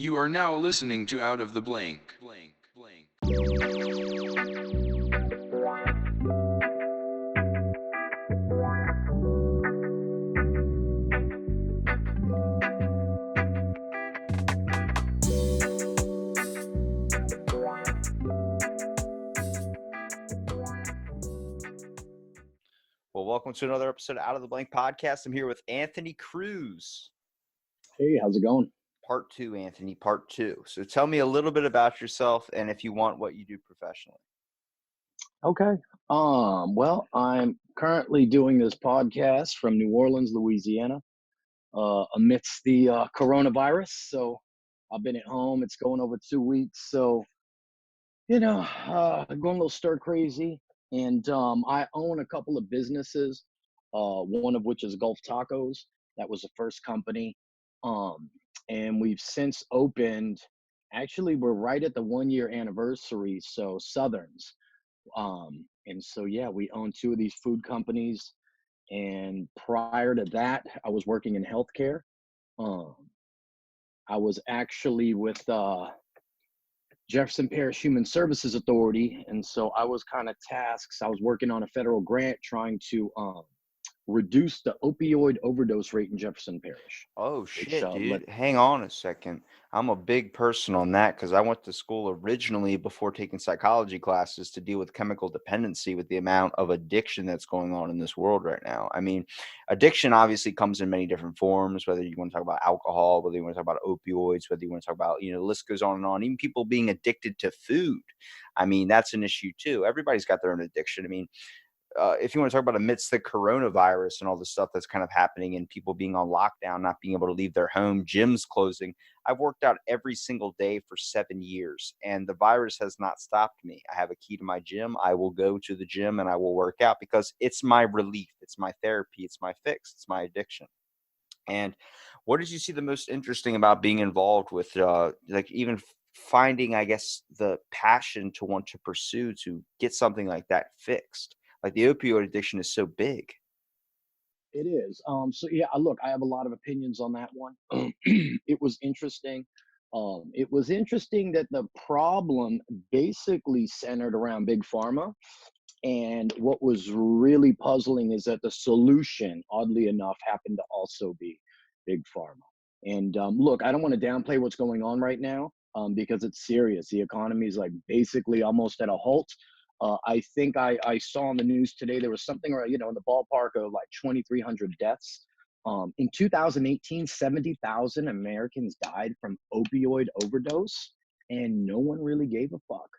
You are now listening to Out of the Blank. Well, welcome to another episode of Out of the Blank podcast. I'm here with Anthony Cruz. Hey, how's it going? Part two, Anthony, part two. So tell me a little bit about yourself and if you want what you do professionally. Okay. Well, I'm currently doing this podcast from New Orleans, Louisiana, amidst the coronavirus. So I've been at home. It's going over 2 weeks. So, going a little stir crazy. And I own a couple of businesses, one of which is Gulf Tacos. That was the first company. Um, and we've since opened, actually, we're right at the 1 year anniversary. So, Southerns. And so, yeah, we own two of these food companies. And prior to that, I was working in healthcare. Um, I was actually with Jefferson Parish Human Services Authority. And so I was kind of tasked. I was working on a federal grant trying to reduce the opioid overdose rate in Jefferson Parish, Oh, which shit, let dude. Hang on a second. I'm a big person on that because I went to school originally before taking psychology classes to deal with chemical dependency with the amount of addiction that's going on in this world right now. I mean, addiction obviously comes in many different forms, whether you want to talk about alcohol, whether you want to talk about opioids, whether you want to talk about, the list goes on and on. Even people being addicted to food. I mean, that's an issue too. Everybody's got their own addiction. I mean, if you want to talk about amidst the coronavirus and all the stuff that's kind of happening and people being on lockdown, not being able to leave their home, gyms closing, I've worked out every single day for 7 years and the virus has not stopped me. I have a key to my gym. I will go to the gym and I will work out because it's my relief. It's my therapy. It's my fix. It's my addiction. And what did you see the most interesting about being involved with, like even finding, I guess, the passion to want to pursue to get something like that fixed? Like the opioid addiction is so big. it is. So yeah, look, I have a lot of opinions on that one. It was interesting. It was interesting that the problem basically centered around big pharma. And what was really puzzling is that the solution, oddly enough, happened to also be big pharma. And look, I don't want to downplay what's going on right now because it's serious. The economy is like basically almost at a halt. I think I saw on the news today there was something, in the ballpark of like 2,300 deaths. In 2018, 70,000 Americans died from opioid overdose, and no one really gave a fuck.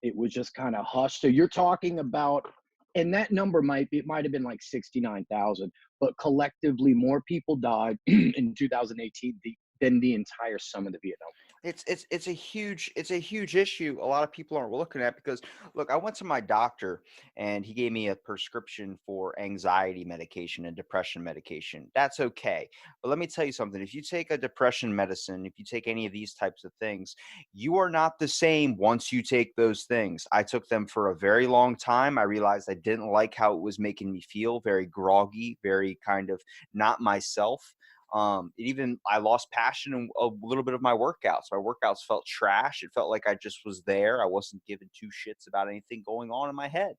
It was just kind of hushed. So you're talking about, and that number might have been like 69,000, but collectively more people died in 2018 than the entire sum of the Vietnam It's a huge issue. A lot of people aren't looking at because look, I went to my doctor and he gave me a prescription for anxiety medication and depression medication. That's okay. But let me tell you something. If you take a depression medicine, if you take any of these types of things, you are not the same once you take those things. I took them for a very long time. I realized I didn't like how it was making me feel very groggy, very kind of not myself. It even I lost passion in a little bit of my workouts. My workouts felt trash. It felt like I just was there. I wasn't giving two shits about anything going on in my head.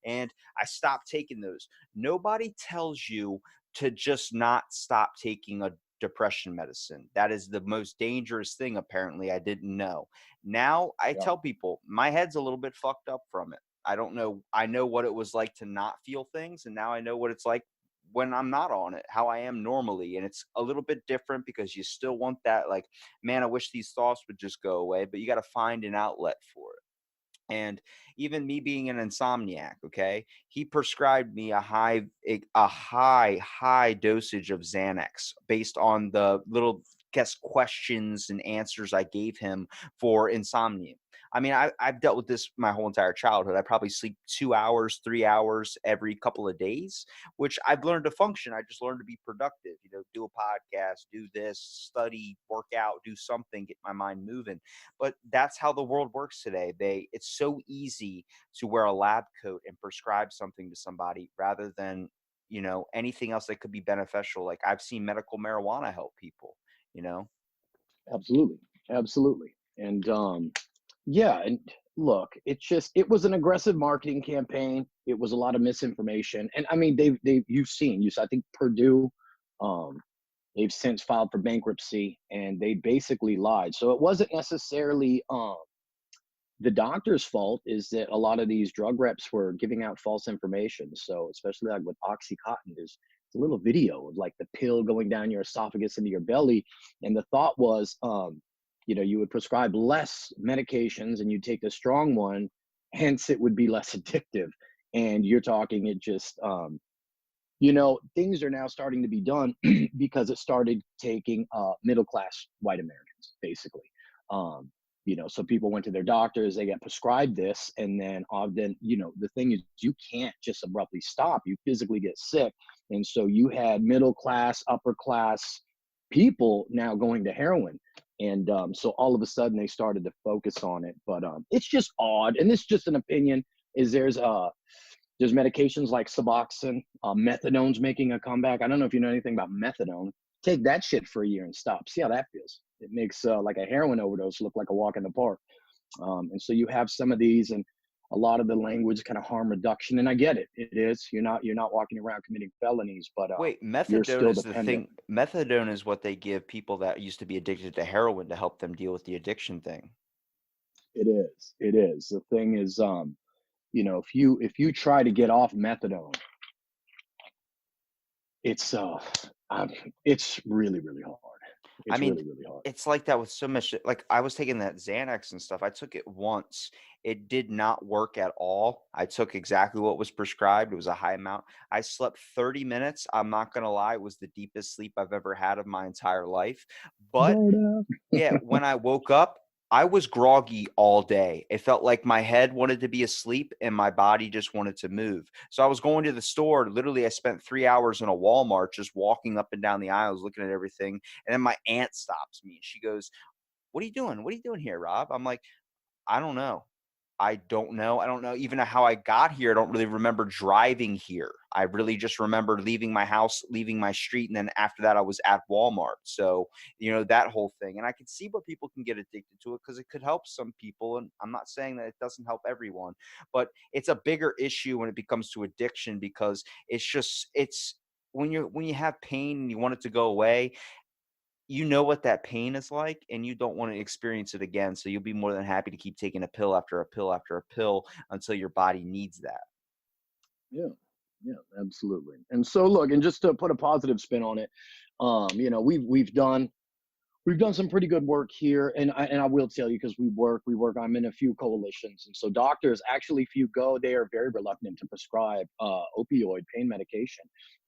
And I stopped taking those. Nobody tells you to just not stop taking a depression medicine. That is the most dangerous thing, apparently. I didn't know. Now I Yep. tell people my head's a little bit fucked up from it. I don't know. I know what it was like to not feel things, and now I know what it's like when I'm not on it, how I am normally. And it's a little bit different because you still want that, like, man, I wish these thoughts would just go away, but you got to find an outlet for it. And even me being an insomniac, okay, he prescribed me a high dosage of Xanax based on the little guess questions and answers I gave him for insomnia. I mean, I've dealt with this my whole entire childhood. I probably sleep 2 hours, 3 hours every couple of days, which I've learned to function. I just learned to be productive, do a podcast, do this, study, work out, do something, get my mind moving. But that's how the world works today. It's so easy to wear a lab coat and prescribe something to somebody rather than, anything else that could be beneficial. Like I've seen medical marijuana help people, you know. Absolutely, absolutely. And yeah, and look, it was an aggressive marketing campaign. It was a lot of misinformation, and I mean, they've you've seen, I think Purdue, um, they've since filed for bankruptcy, and they basically lied. So it wasn't necessarily the doctor's fault. Is that a lot of these drug reps were giving out false information. So especially like with OxyContin, there's a little video of like the pill going down your esophagus into your belly, and the thought was, you would prescribe less medications and you take the strong one, hence it would be less addictive. And you're talking it just things are now starting to be done because it started taking middle class white Americans, basically. Um, so people went to their doctors, they got prescribed this, and then the thing is, you can't just abruptly stop. You physically get sick, and so you had middle class, upper class people now going to heroin, and so all of a sudden they started to focus on it. But it's just odd, and this is just an opinion. Is there's medications like Suboxone, methadone's making a comeback. I don't know if you know anything about methadone. Take that shit for a year and stop. See how that feels. It makes like a heroin overdose look like a walk in the park. And so you have some of these, and a lot of the language kind of harm reduction. And I get it. It is. You're not walking around committing felonies, but Wait, you're methadone still is the dependent. thing. Methadone is what they give people that used to be addicted to heroin to help them deal with the addiction thing. It is. It is. The thing is, if you try to get off methadone, it's um, it's really really hard. I It's mean, really really hard. it's like that with so much like, I was taking that Xanax and stuff. I took it once. It did not work at all. I took exactly what was prescribed. It was a high amount. I slept 30 minutes. I'm not gonna lie, it was the deepest sleep I've ever had of my entire life. But Word up. yeah, when I woke up, I was groggy all day. It felt like my head wanted to be asleep and my body just wanted to move. So I was going to the store. Literally, I spent 3 hours in a Walmart just walking up and down the aisles, looking at everything. And then my aunt stops me and she goes, "What are you doing? What are you doing here, Rob?" I'm like, I don't know. I don't know. I don't know even how I got here. I don't really remember driving here. I really just remember leaving my house, leaving my street, and then after that, I was at Walmart. So, that whole thing. And I can see where people can get addicted to it because it could help some people. And I'm not saying that it doesn't help everyone, but it's a bigger issue when it becomes to addiction because it's when you have pain and you want it to go away, you know what that pain is like and you don't want to experience it again. So you'll be more than happy to keep taking a pill after a pill after a pill until your body needs that. Yeah, yeah, absolutely. And so look, and just to put a positive spin on it, we've done some pretty good work here, and I will tell you because we work. I'm in a few coalitions, and so doctors actually, if you go, they are very reluctant to prescribe opioid pain medication,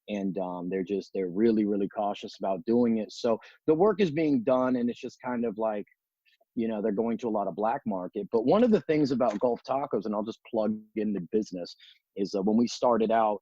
and they're really really cautious about doing it. So the work is being done, and it's just kind of like they're going to a lot of black market. But one of the things about Gulf Tacos, and I'll just plug in the business, is when we started out,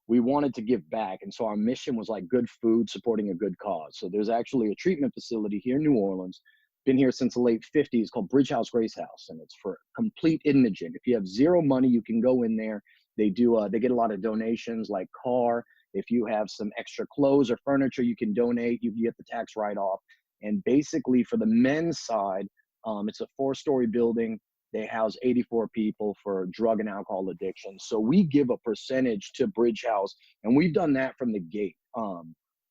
we wanted to give back. And so our mission was like good food supporting a good cause. So there's actually a treatment facility here in New Orleans, been here since the late 50s, called Bridge House Grace House. And it's for complete indigent. If you have zero money, you can go in there. They get a lot of donations like car. If you have some extra clothes or furniture, you can donate, you get the tax write off. And basically, for the men's side, it's a 4-story building. They house 84 people for drug and alcohol addiction. So we give a percentage to Bridge House, and we've done that from the gate.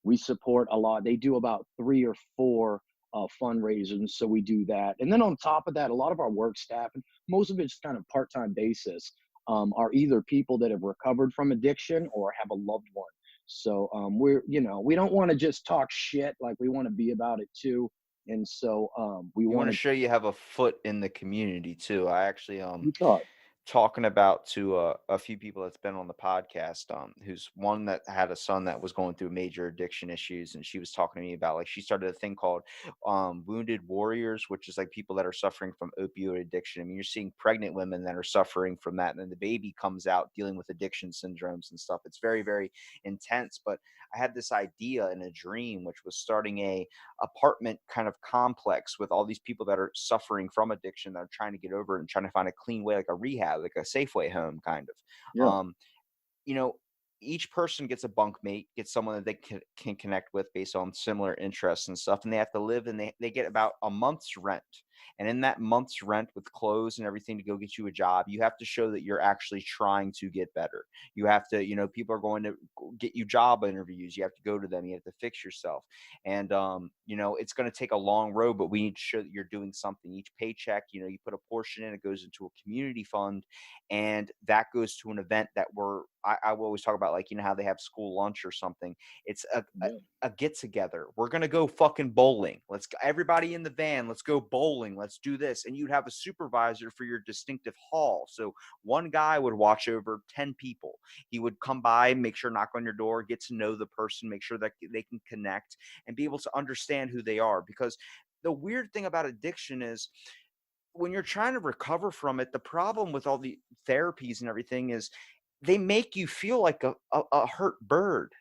We support a lot. They do about 3 or 4 fundraisers, so we do that. And then on top of that, a lot of our work staff, and most of it's kind of part-time basis, are either people that have recovered from addiction or have a loved one. So we don't want to just talk shit. Like, we want to be about it too. And so we You want want to to. show you have a foot in the community too. I actually You thought, talking about to a few people that's been on the podcast, who's one that had a son that was going through major addiction issues, and she was talking to me about, like, she started a thing called Wounded Warriors, which is like people that are suffering from opioid addiction. I mean, you're seeing pregnant women that are suffering from that, and then the baby comes out dealing with addiction syndromes and stuff. It's very very intense. But I had this idea in a dream, which was starting a apartment kind of complex with all these people that are suffering from addiction that are trying to get over it and trying to find a clean way, like a rehab, like a Safeway home kind of. yeah, Um, you know, each person gets a bunk mate, gets someone that they can connect with based on similar interests and stuff, and they have to live, and they get about a month's rent. And in that month's rent, with clothes and everything to go get you a job, you have to show that you're actually trying to get better. You have to, people are going to get you job interviews. You have to go to them. You have to fix yourself. And it's going to take a long road, but we need to show that you're doing something. Each paycheck, you put a portion in, it goes into a community fund, and that goes to an event that I will always talk about, like, how they have school lunch or something. It's Yeah. a get together. We're gonna go fucking bowling. Let's go, everybody in the van. Let's go bowling. Let's do this. And you'd have a supervisor for your distinctive hall. So one guy would watch over 10 people. He would come by, make sure, knock on your door, get to know the person, make sure that they can connect and be able to understand who they are. Because the weird thing about addiction is, when you're trying to recover from it, the problem with all the therapies and everything is they make you feel like a hurt bird.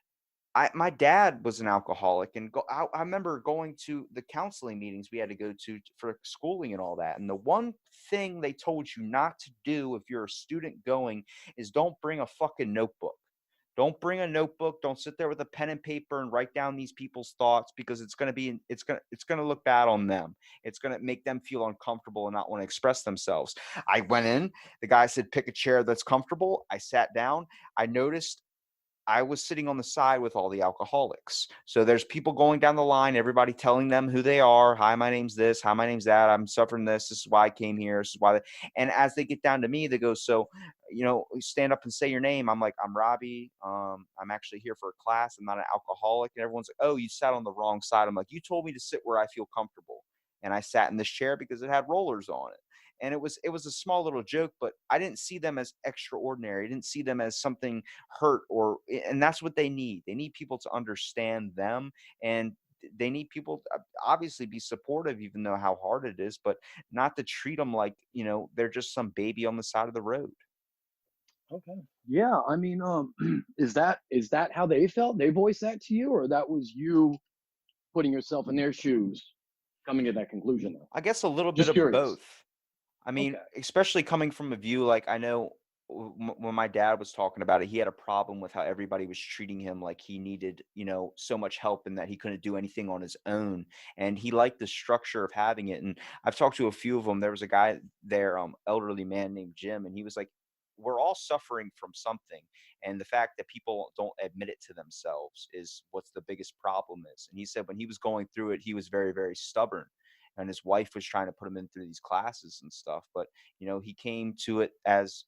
My dad was an alcoholic, and I remember going to the counseling meetings we had to go to for schooling and all that. And the one thing they told you not to do if you're a student going is don't bring a fucking notebook. Don't bring a notebook. Don't sit there with a pen and paper and write down these people's thoughts, because it's gonna look bad on them. It's gonna make them feel uncomfortable and not want to express themselves. I went in. The guy said, "Pick a chair that's comfortable." I sat down. I noticed I was sitting on the side with all the alcoholics. So there's people going down the line, everybody telling them who they are. Hi, my name's this. Hi, my name's that. I'm suffering this. This is why I came here. This is why. And as they get down to me, they go, "So, stand up and say your name." I'm like, "I'm Robbie. I'm actually here for a class. I'm not an alcoholic." And everyone's like, "Oh, you sat on the wrong side." I'm like, "You told me to sit where I feel comfortable." And I sat in this chair because it had rollers on it. And it was a small little joke, but I didn't see them as extraordinary. I didn't see them as something hurt, and that's what they need. They need people to understand them, and they need people to obviously be supportive, even though how hard it is, but not to treat them like, they're just some baby on the side of the road. Okay. Yeah. I mean, is that how they felt? They voiced that to you, or that was you putting yourself in their shoes, coming to that conclusion? Though. I guess a little bit Just of curious. both. I mean, Okay. especially coming from a view, like, I know when my dad was talking about it, he had a problem with how everybody was treating him like he needed, so much help, and that he couldn't do anything on his own. And he liked the structure of having it. And I've talked to a few of them. There was a guy there, elderly man named Jim, and he was like, "We're all suffering from something, and the fact that people don't admit it to themselves is what's the biggest problem is." And he said when he was going through it, he was very, very stubborn, and his wife was trying to put him in through these classes and stuff. But he came to it as,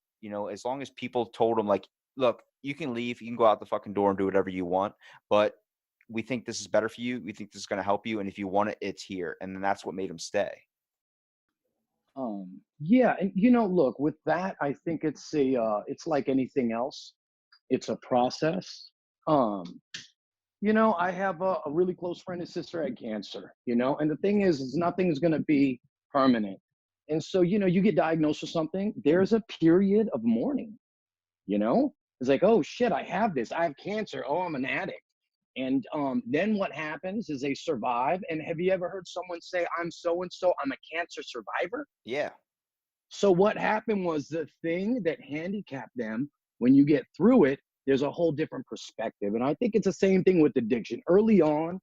as long as people told him, like, "Look, you can leave, you can go out the fucking door and do whatever you want, but we think this is better for you. We think this is going to help you, and if you want it, it's here." And then that's what made him stay. Yeah, and look, with that, I think it's like anything else. It's a process. Um, I have a really close friend. His sister had cancer. And the thing is nothing's gonna be permanent. And so, you get diagnosed with something. There's a period of mourning. You know, it's like, oh shit, I have this. I have cancer. Oh, I'm an addict. And then what happens is they survive. And have you ever heard someone say, "I'm so and so, I'm a cancer survivor"? Yeah. So what happened was the thing that handicapped them, when you get through it, there's a whole different perspective. And I think it's the same thing with addiction. Early on,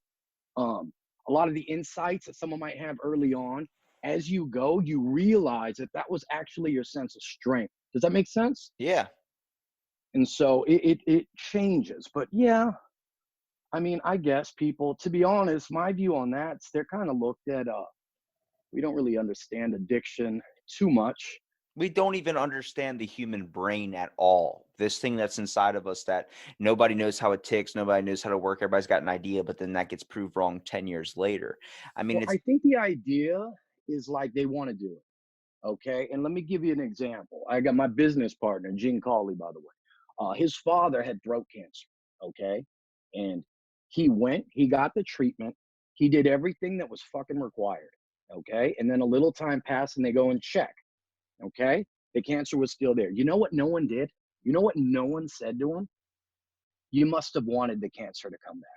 um, a lot of the insights that someone might have early on, as you go, you realize that that was actually your sense of strength. Does that make sense? Yeah. And so it changes. But yeah, I mean, I guess people, to be honest, my view on that, they're kind of looked at, we don't really understand addiction too much. We don't even understand the human brain at all. This thing that's inside of us that nobody knows how it ticks, nobody knows how to work. Everybody's got an idea, but then that gets proved wrong 10 years later. I mean, Well, it's I think the idea is like they want to do it. Okay. And let me give you an example. I got my business partner, Gene Colley, by the way. His father had throat cancer. Okay. And he got the treatment. He did everything that was fucking required. Okay. And then a little time passed and they go and check. Okay. The cancer was still there. You know what no one did? You know what no one said to him? You must have wanted the cancer to come back.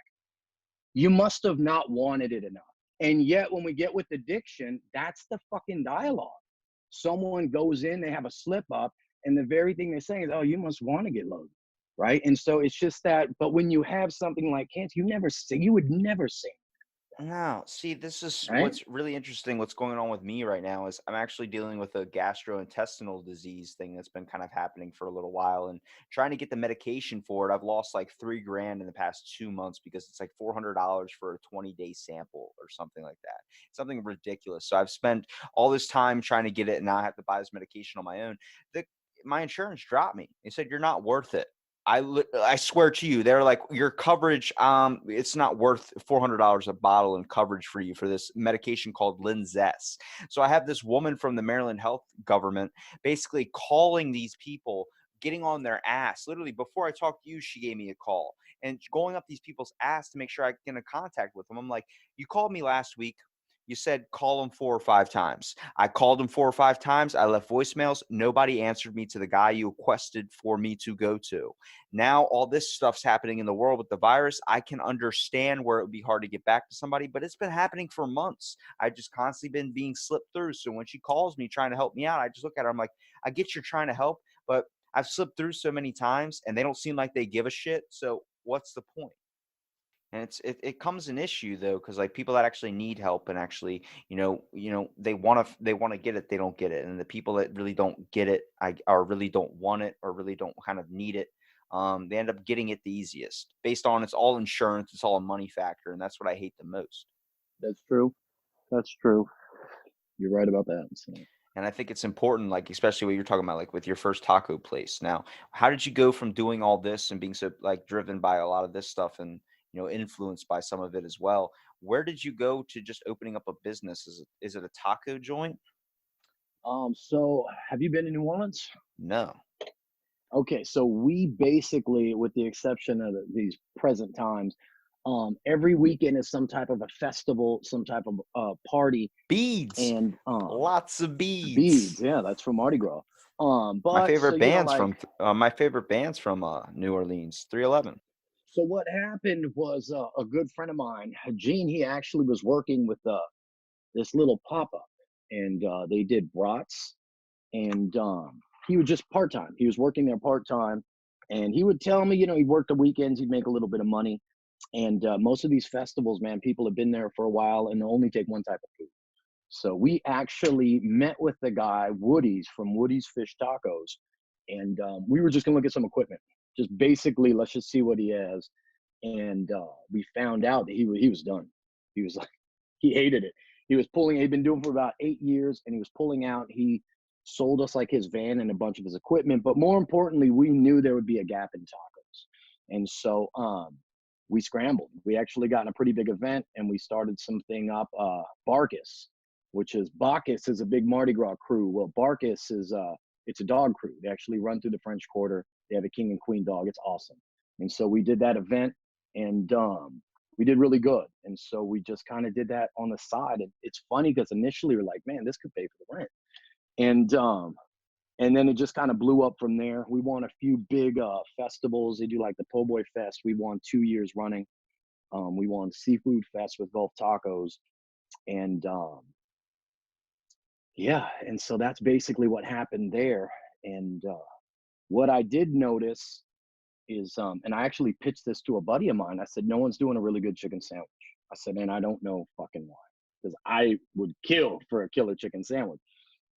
You must have not wanted it enough. And yet, when we get with addiction, that's the fucking dialogue. Someone goes in, they have a slip up, and the very thing they're saying is, "Oh, you must want to get loaded." right? And so it's just that. But when you have something like cancer, you would never say, No, see, this is right? what's really interesting. What's going on with me right now is I'm actually dealing with a gastrointestinal disease thing that's been kind of happening for a little while and trying to get the medication for it. I've lost like 3 grand in the past 2 months because it's like $400 for a 20-day sample or something like that. Something ridiculous. So I've spent all this time trying to get it and now I have to buy this medication on my own. The, my insurance dropped me. They said, you're not worth it. I swear to you, they're like your coverage. It's not worth $400 a bottle in coverage for you for this medication called Linzess. So I have this woman from the Maryland Health Government basically calling these people, getting on their ass. Literally, before I talked to you, she gave me a call and going up these people's ass to make sure I get in contact with them. I'm like, you called me last week. You said call them 4 or 5 times. I called them 4 or 5 times. I left voicemails. Nobody answered me to the guy you requested for me to go to. Now all this stuff's happening in the world with the virus. I can understand where it would be hard to get back to somebody, but it's been happening for months. I've just constantly been being slipped through. So when she calls me trying to help me out, I just look at her. I'm like, I get you're trying to help, but I've slipped through so many times and they don't seem like they give a shit. So what's the point? And it comes an issue though, because like people that actually need help and actually, they want to get it, they don't get it. And the people that really don't get it, or really don't want it, or really don't kind of need it, they end up getting it the easiest based on it's all insurance, it's all a money factor, and that's what I hate the most. That's true. That's true. You're right about that. So. And I think it's important, like especially what you're talking about, like with your first taco place. Now, how did you go from doing all this and being so like driven by a lot of this stuff and influenced by some of it as well? Where did you go to just opening up a business? Is it a taco joint? So have you been in New Orleans? No. Okay, so we basically, with the exception of these present times, every weekend is some type of a festival, some type of party, Beads. and Lots of beads. beads. Yeah, that's from Mardi Gras. My But so favorite you know, bands like, from my favorite bands from New Orleans, 311. so what happened was a good friend of mine, Gene. He actually was working with this little pop up, and they did brats, and he was just part time. He was working there part time, and he would tell me, he worked the weekends, he'd make a little bit of money. And most of these festivals, man, people have been there for a while and they only take one type of food. So we actually met with the guy, Woody's from Woody's Fish Tacos, and we were just gonna look at some equipment. Just basically, let's just see what he has. And we found out that he was done. He was like, he hated it. He was pulling. He'd been doing it for about 8 years, and he was pulling out. He sold us like his van and a bunch of his equipment, but more importantly, we knew there would be a gap in tacos, and so we scrambled. We actually got in a pretty big event, and we started something up. Barkus, which is Bacchus is a big Mardi Gras crew. Well, Barkus is it's a dog crew. They actually run through the French Quarter. They have a king and queen dog. It's awesome. And so we did that event, and we did really good. And so we just kind of did that on the side. And it's funny because initially we're like, man, this could pay for the rent. And then it just kind of blew up from there. We won a few big festivals. They do like the Po' Boy Fest. We won 2 years running. We won Seafood Fest with Gulf Tacos. And yeah, and so that's basically what happened there. And what I did notice is, and I actually pitched this to a buddy of mine. I said, no one's doing a really good chicken sandwich. I said, and I don't know fucking why, because I would kill for a killer chicken sandwich.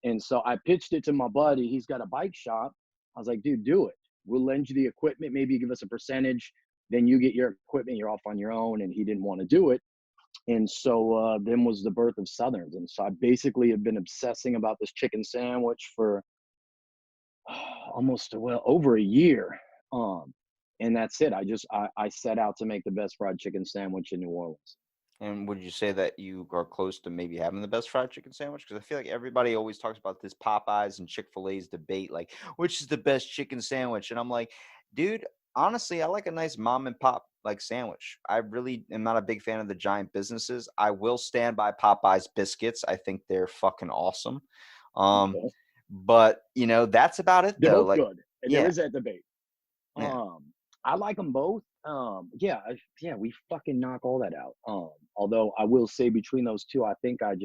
And so I pitched it to my buddy. He's got a bike shop. I was like, dude, do it. We'll lend you the equipment. Maybe give us a percentage. Then you get your equipment. You're off on your own. And he didn't want to do it. And so then was the birth of Southerns. And so I basically have been obsessing about this chicken sandwich for almost, well, over a year. And that's it. I set out to make the best fried chicken sandwich in New Orleans. And would you say that you are close to maybe having the best fried chicken sandwich? Because I feel like everybody always talks about this Popeyes and Chick-fil-A's debate, like which is the best chicken sandwich. And I'm like, dude, honestly, I like a nice mom and pop like sandwich. I really am not a big fan of the giant businesses. I will stand by Popeyes biscuits. I think they're fucking awesome. Um, Okay. but that's about it They're though. both Like, good. And there yeah, is that debate. yeah. Um, I like them both. Yeah, yeah, we fucking knock all that out. Although I will say between those two, I think I'd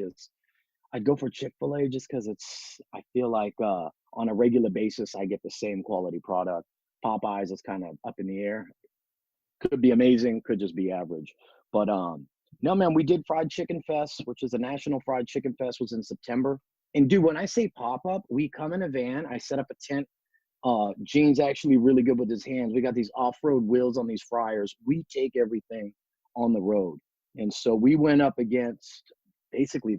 go for Chick-fil-A just because I feel like on a regular basis I get the same quality product. Popeyes is kind of up in the air. Could be amazing, could just be average. But no, man, we did Fried Chicken Fest, which is a national fried chicken fest, was in September. And dude, when I say pop up, we come in a van. I set up a tent. Gene's actually really good with his hands. We got these off-road wheels on these fryers. We take everything on the road. And so we went up against basically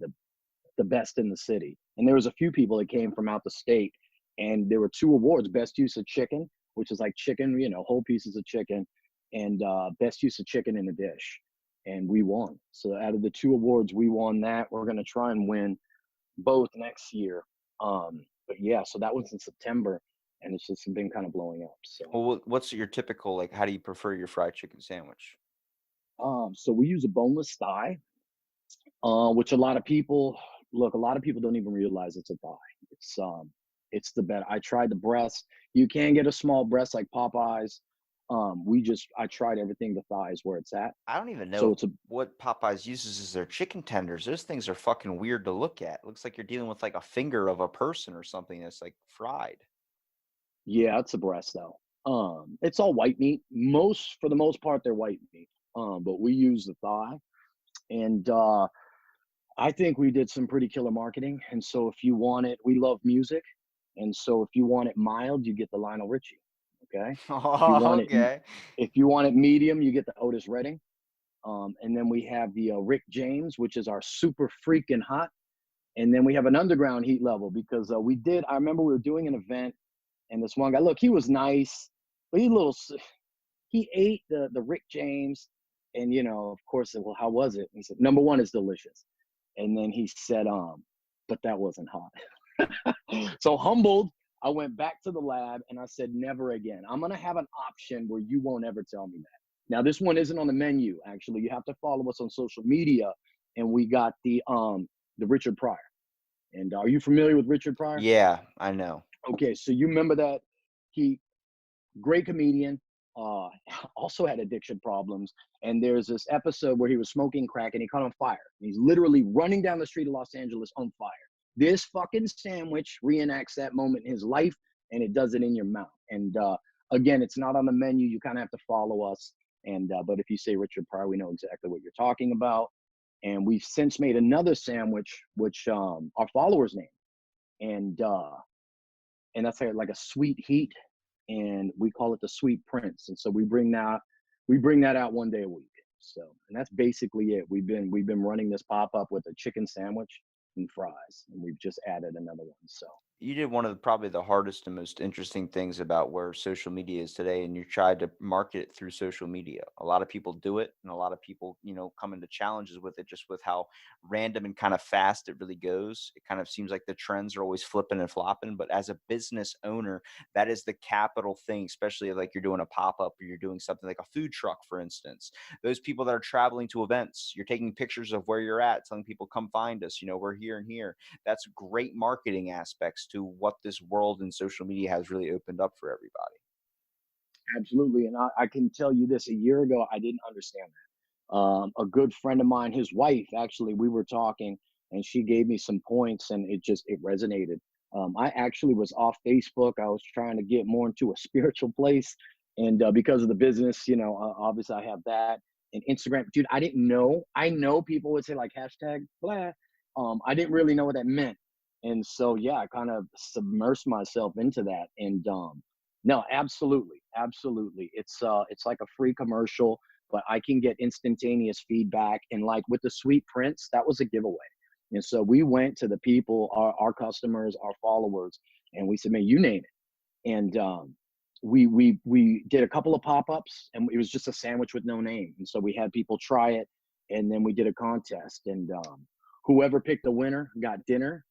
the best in the city. And there was a few people that came from out the state. And there were two awards: best use of chicken, which is like chicken, whole pieces of chicken, and best use of chicken in a dish. And we won. So out of the two awards, we won that. We're going to try and win both next year. But yeah, so that was in September, and it's just been kind of blowing up. So Well, what's your typical, like, how do you prefer your fried chicken sandwich? so we use a boneless thigh, which a lot of people don't even realize it's a thigh. It's the better. I tried the breast. You can get a small breast like Popeyes. I tried everything. The thigh is where it's at. I don't even So know it's a what Popeyes uses as their chicken tenders. Those things are fucking weird to look at. Looks like you're dealing with like a finger of a person or something that's like fried. Yeah, it's a breast though. It's all white meat. For the most part, they're white meat. But we use the thigh, and I think we did some pretty killer marketing. And so if you want it, we love music, and so if you want it mild, you get the Lionel Richie. Okay. If you want it, Okay. if you want it medium, you get the Otis Redding. And then we have the Rick James, which is our super freaking hot. And then we have an underground heat level because I remember we were doing an event, and this one guy, look, he was nice, but he ate the Rick James, and of course, I said, well, how was it? And he said, number one is delicious. And then he said, but that wasn't hot. So humbled, I went back to the lab and I said, never again. I'm gonna have an option where you won't ever tell me that. Now, this one isn't on the menu, actually. You have to follow us on social media, and we got the Richard Pryor. And are you familiar with Richard Pryor? Yeah, I know. Okay, so you remember that he great comedian, uh, also had addiction problems. And there's this episode where he was smoking crack and he caught on fire. He's literally running down the street of Los Angeles on fire. This fucking sandwich reenacts that moment in his life, and it does it in your mouth. And again, it's not on the menu. You kind of have to follow us. And but if you say Richard Pryor, we know exactly what you're talking about. And we've since made another sandwich, which our followers name, and that's like a sweet heat, and we call it the Sweet Prince. And so we bring that out one day a week. So, and that's basically it. We've been running this pop up with a chicken sandwich and fries, and we've just added another one. So You did one of probably the hardest and most interesting things about where social media is today, and you tried to market it through social media. A lot of people do it, and a lot of people, come into challenges with it just with how random and kind of fast it really goes. It kind of seems like the trends are always flipping and flopping, but as a business owner, that is the capital thing, especially like you're doing a pop up or you're doing something like a food truck, for instance. Those people that are traveling to events, you're taking pictures of where you're at, telling people, come find us, we're here and here. That's great marketing aspects to what this world and social media has really opened up for everybody. absolutely. And I can tell you this: a year ago, I didn't understand that. A good friend of mine, his wife, actually, we were talking, and she gave me some points, and it resonated. I actually was off Facebook. I was trying to get more into a spiritual place, and because of the business, obviously I have that. And Instagram, dude, I didn't know. I know people would say like hashtag blah. I didn't really know what that meant, and so yeah, I kind of submersed myself into that. And no, absolutely, absolutely. It's like a free commercial, but I can get instantaneous feedback. And like with the Sweet Prince, that was a giveaway. And so we went to the people, our customers, our followers, and we said, man, you name it. And we did a couple of pop-ups, and it was just a sandwich with no name. And so we had people try it, and then we did a contest, and whoever picked the winner got dinner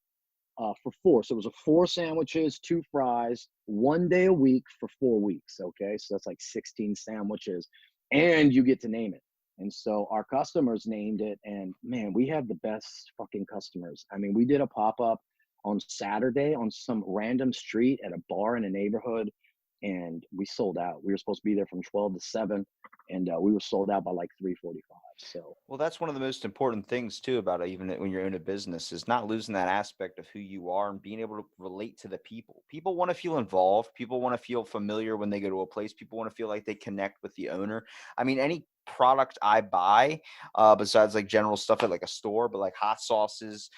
for four. So it was a four sandwiches, two fries, one day a week for 4 weeks. Okay. So that's like 16 sandwiches, and you get to name it. And so our customers named it, and man, we have the best fucking customers. I mean, we did a pop up on Saturday on some random street at a bar in a neighborhood, and we sold out. We were supposed to be there from 12 to 7, and we were sold out by like 3:45. So Well, that's one of the most important things too about it, even when you're in a business, is not losing that aspect of who you are and being able to relate to the people. People want to feel involved. People want to feel familiar when they go to a place. People want to feel like they connect with the owner. I mean, any product I buy, besides like general stuff at like a store, but like hot sauces,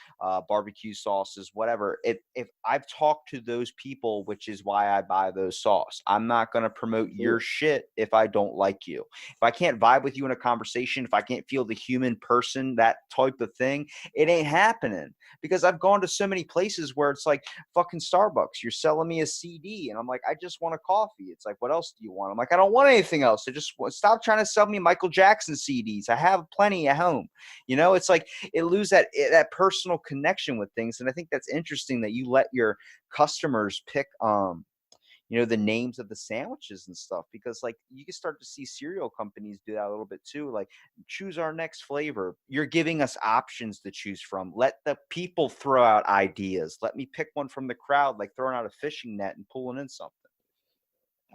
barbecue sauces, whatever. If I've talked to those people, which is why I buy those sauce. I'm not going to promote your absolutely, shit if I don't like you. If I can't vibe with you in a conversation, if I can't feel the human person, that type of thing, it ain't happening. Because I've gone to so many places where it's like fucking Starbucks, you're selling me a CD, and I'm like, I just want a coffee. It's like, what else do you want? I'm like, I don't want anything else. Stop trying to sell me Michael Jackson CDs. I have plenty at home. It's like it lose that personal connection with things, and I think that's interesting that you let your customers pick the names of the sandwiches and stuff, because like you can start to see cereal companies do that a little bit too, like choose our next flavor. You're giving us options to choose from. Let the people throw out ideas. Let me pick one from the crowd, like throwing out a fishing net and pulling in something.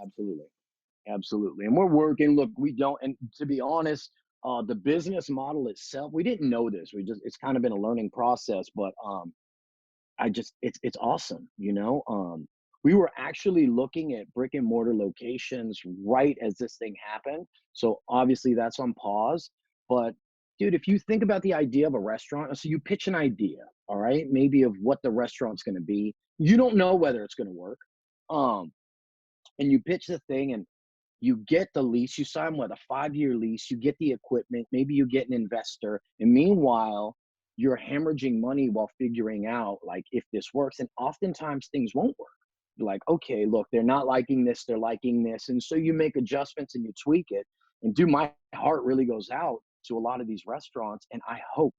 absolutely, absolutely. And we're working. Look, we don't. And to be honest, the business model itself, we didn't know this. It's kind of been a learning process, but it's awesome. We were actually looking at brick and mortar locations right as this thing happened. So obviously that's on pause. But dude, if you think about the idea of a restaurant, so you pitch an idea, all right, maybe of what the restaurant's going to be. You don't know whether it's going to work. Um, and you pitch the thing, and you get the lease, you sign what, a 5-year lease, you get the equipment, maybe you get an investor, and meanwhile you're hemorrhaging money while figuring out like if this works. And oftentimes things won't work. You're like, okay, look, they're not liking this, they're liking this, and so you make adjustments and you tweak it. And dude, my heart really goes out to a lot of these restaurants, and I hope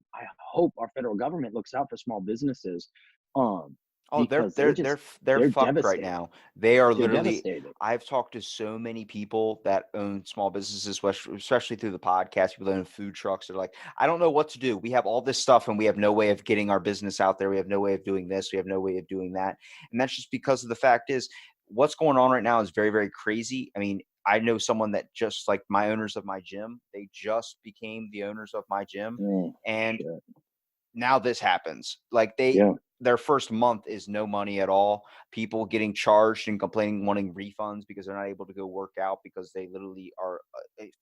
our federal government looks out for small businesses, um Oh, they're because they're they're f- they're they're fucked right devastated. now. They are They're literally. devastated. I've talked to so many people that own small businesses, especially through the podcast. People that own food trucks. They're like, I don't know what to do. We have all this stuff, and we have no way of getting our business out there. We have no way of doing this. We have no way of doing that. And that's just because of the fact is, what's going on right now is very, very crazy. I mean, I know someone that just like my owners of my gym. They just became the owners of my gym, Oh, and shit. now this happens. Like Yeah. their first month is no money at all. People getting charged and complaining, wanting refunds because they're not able to go work out because they literally are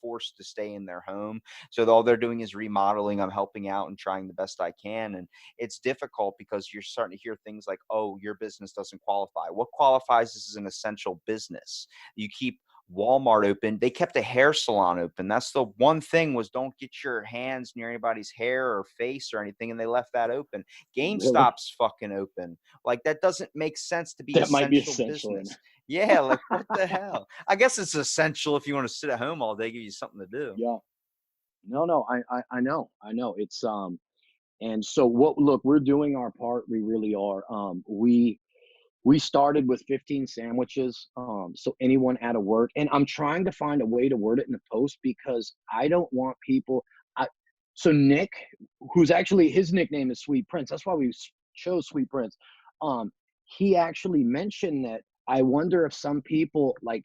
forced to stay in their home. So all they're doing is remodeling. I'm helping out and trying the best I can. And it's difficult because you're starting to hear things like, oh, your business doesn't qualify. What qualifies as an essential business? You keep Walmart open. They kept a hair salon open. That's the one thing, was don't get your hands near anybody's hair or face or anything. And they left that open. Really? GameStop's fucking open. Like that doesn't make sense to be That might be essential essential. And business. Yeah, like what the hell? I guess it's essential if you want to sit at home all day, give you something to do. yeah. No, no, I know. I know. It's and so what, look, we're doing our part. We really are. We started with 15 sandwiches. So anyone out of work, and I'm trying to find a way to word it in the post because I don't want people. I so Nick, who's actually, his nickname is Sweet Prince. That's why we chose Sweet Prince. Um, he actually mentioned that I wonder if some people like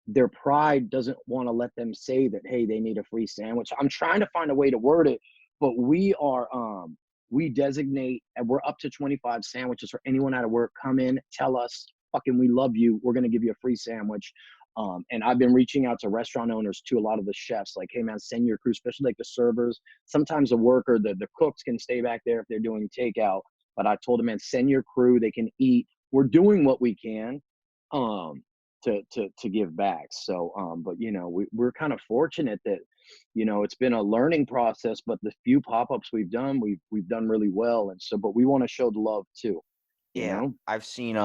their pride doesn't want to let them say that, hey, they need a free sandwich. I'm trying to find a way to word it, but we designate, and we're up to 25 sandwiches for anyone out of work. Come in, tell us, fucking, we love you, we're going to give you a free sandwich. And I've been reaching out to restaurant owners, to a lot of the chefs, like, hey man, send your crew, especially like the servers. Sometimes the worker, the cooks can stay back there if they're doing takeout, but I told them, man, send your crew, they can eat. We're doing what we can. um to give back. So but we're kind of fortunate that it's been a learning process, but the few pop-ups we've done, we've done really well. And so, but we want to show the love too, you Yeah, know. I've seen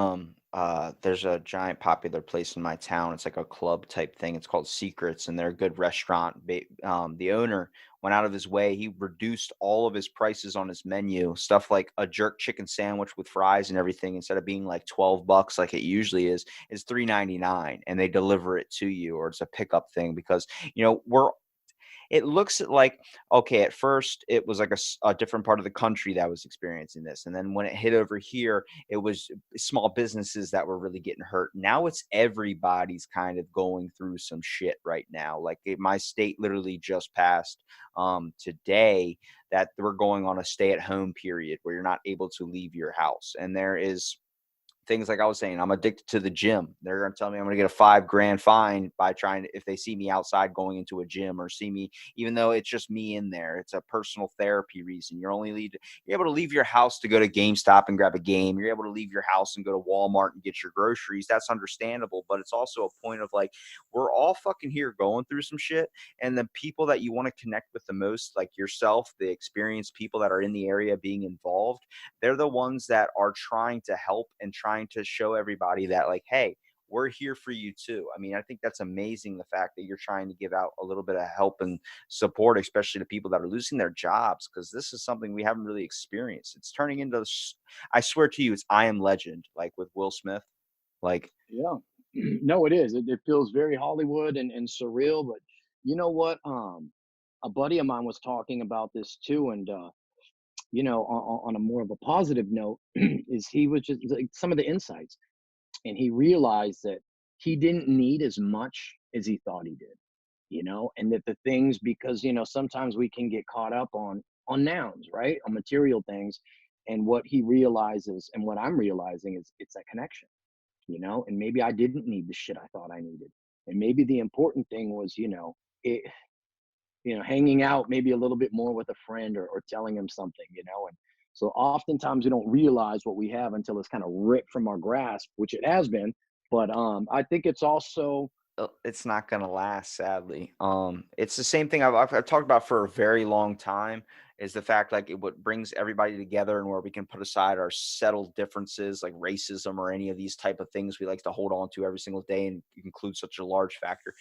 there's a giant popular place in my town. It's like a club type thing. It's called Secrets, and they're a good restaurant. The owner went out of his way. He reduced all of his prices on his menu. Stuff like a jerk chicken sandwich with fries and everything, instead of being like $12 like it usually is $3.99, and they deliver it to you, or it's a pickup thing because we're it looks at like, okay, at first it was like a different part of the country that was experiencing this. And then when it hit over here, it was small businesses that were really getting hurt. Now it's everybody's kind of going through some shit right now. Like my state literally just passed today that we're going on a stay at home period where you're not able to leave your house. And there is things like I was saying, I'm addicted to the gym. They're going to tell me I'm going to get a 5 grand fine by trying to, if they see me outside going into a gym or see me, even though it's just me in there, it's a personal therapy reason. You're able to leave your house to go to GameStop and grab a game. You're able to leave your house and go to Walmart and get your groceries. That's understandable, but it's also a point of like, we're all fucking here going through some shit. And the people that you want to connect with the most, like yourself, the experienced people that are in the area being involved, they're the ones that are trying to help and trying to show everybody that like, hey, we're here for you too. I mean, I think that's amazing, the fact that you're trying to give out a little bit of help and support, especially to people that are losing their jobs, because this is something we haven't really experienced. It's turning into, I swear to you, it's I Am Legend, like with Will Smith. Like, Yeah. No, it is. It feels very Hollywood and surreal, but you know what? A buddy of mine was talking about this too, and on a more of a positive note, is he was just like some of the insights, and he realized that he didn't need as much as he thought he did, and that the things, because sometimes we can get caught up on nouns, right, on material things, and what he realizes and what I'm realizing is it's that connection, and maybe I didn't need the shit I thought I needed, and maybe the important thing was, it, hanging out maybe a little bit more with a friend, or telling him something, and so oftentimes we don't realize what we have until it's kind of ripped from our grasp, which it has been. But I think it's also, it's not gonna last, sadly. It's the same thing I've talked about for a very long time, is the fact like what brings everybody together and where we can put aside our settled differences like racism or any of these type of things we like to hold on to every single day and include such a large factor.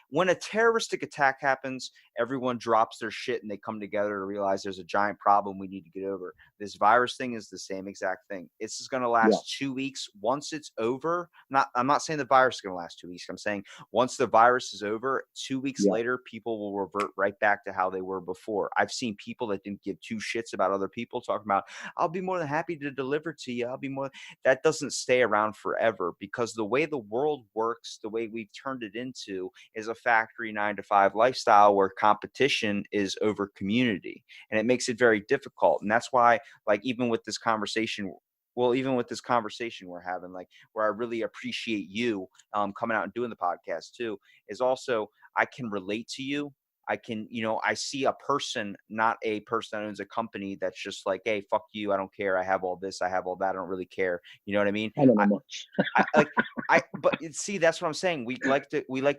When a terroristic attack happens, everyone drops their shit and they come together to realize there's a giant problem we need to get over. This virus thing is the same exact thing. It's just going to yeah, last 2 weeks. Once it's over, I'm not saying the virus is going to last 2 weeks. I'm saying once the virus is over, 2 weeks yeah, later, people will revert right back to how they were before. I've seen people that didn't give two shits about other people talking about, I'll be more than happy to deliver to you. I'll be more. That doesn't stay around forever, because the way the world works, the way we've turned it into, is a factory 9 to 5 lifestyle where competition is over community. And it makes it very difficult. And that's why, like, even with this conversation we're having, like, where I really appreciate you coming out and doing the podcast too, is also I can relate to you. I can, I see a person, not a person that owns a company that's just like, hey, fuck you. I don't care. I have all this. I have all that. I don't really care. You know what I mean? I don't know I, much. but see, that's what I'm saying. We like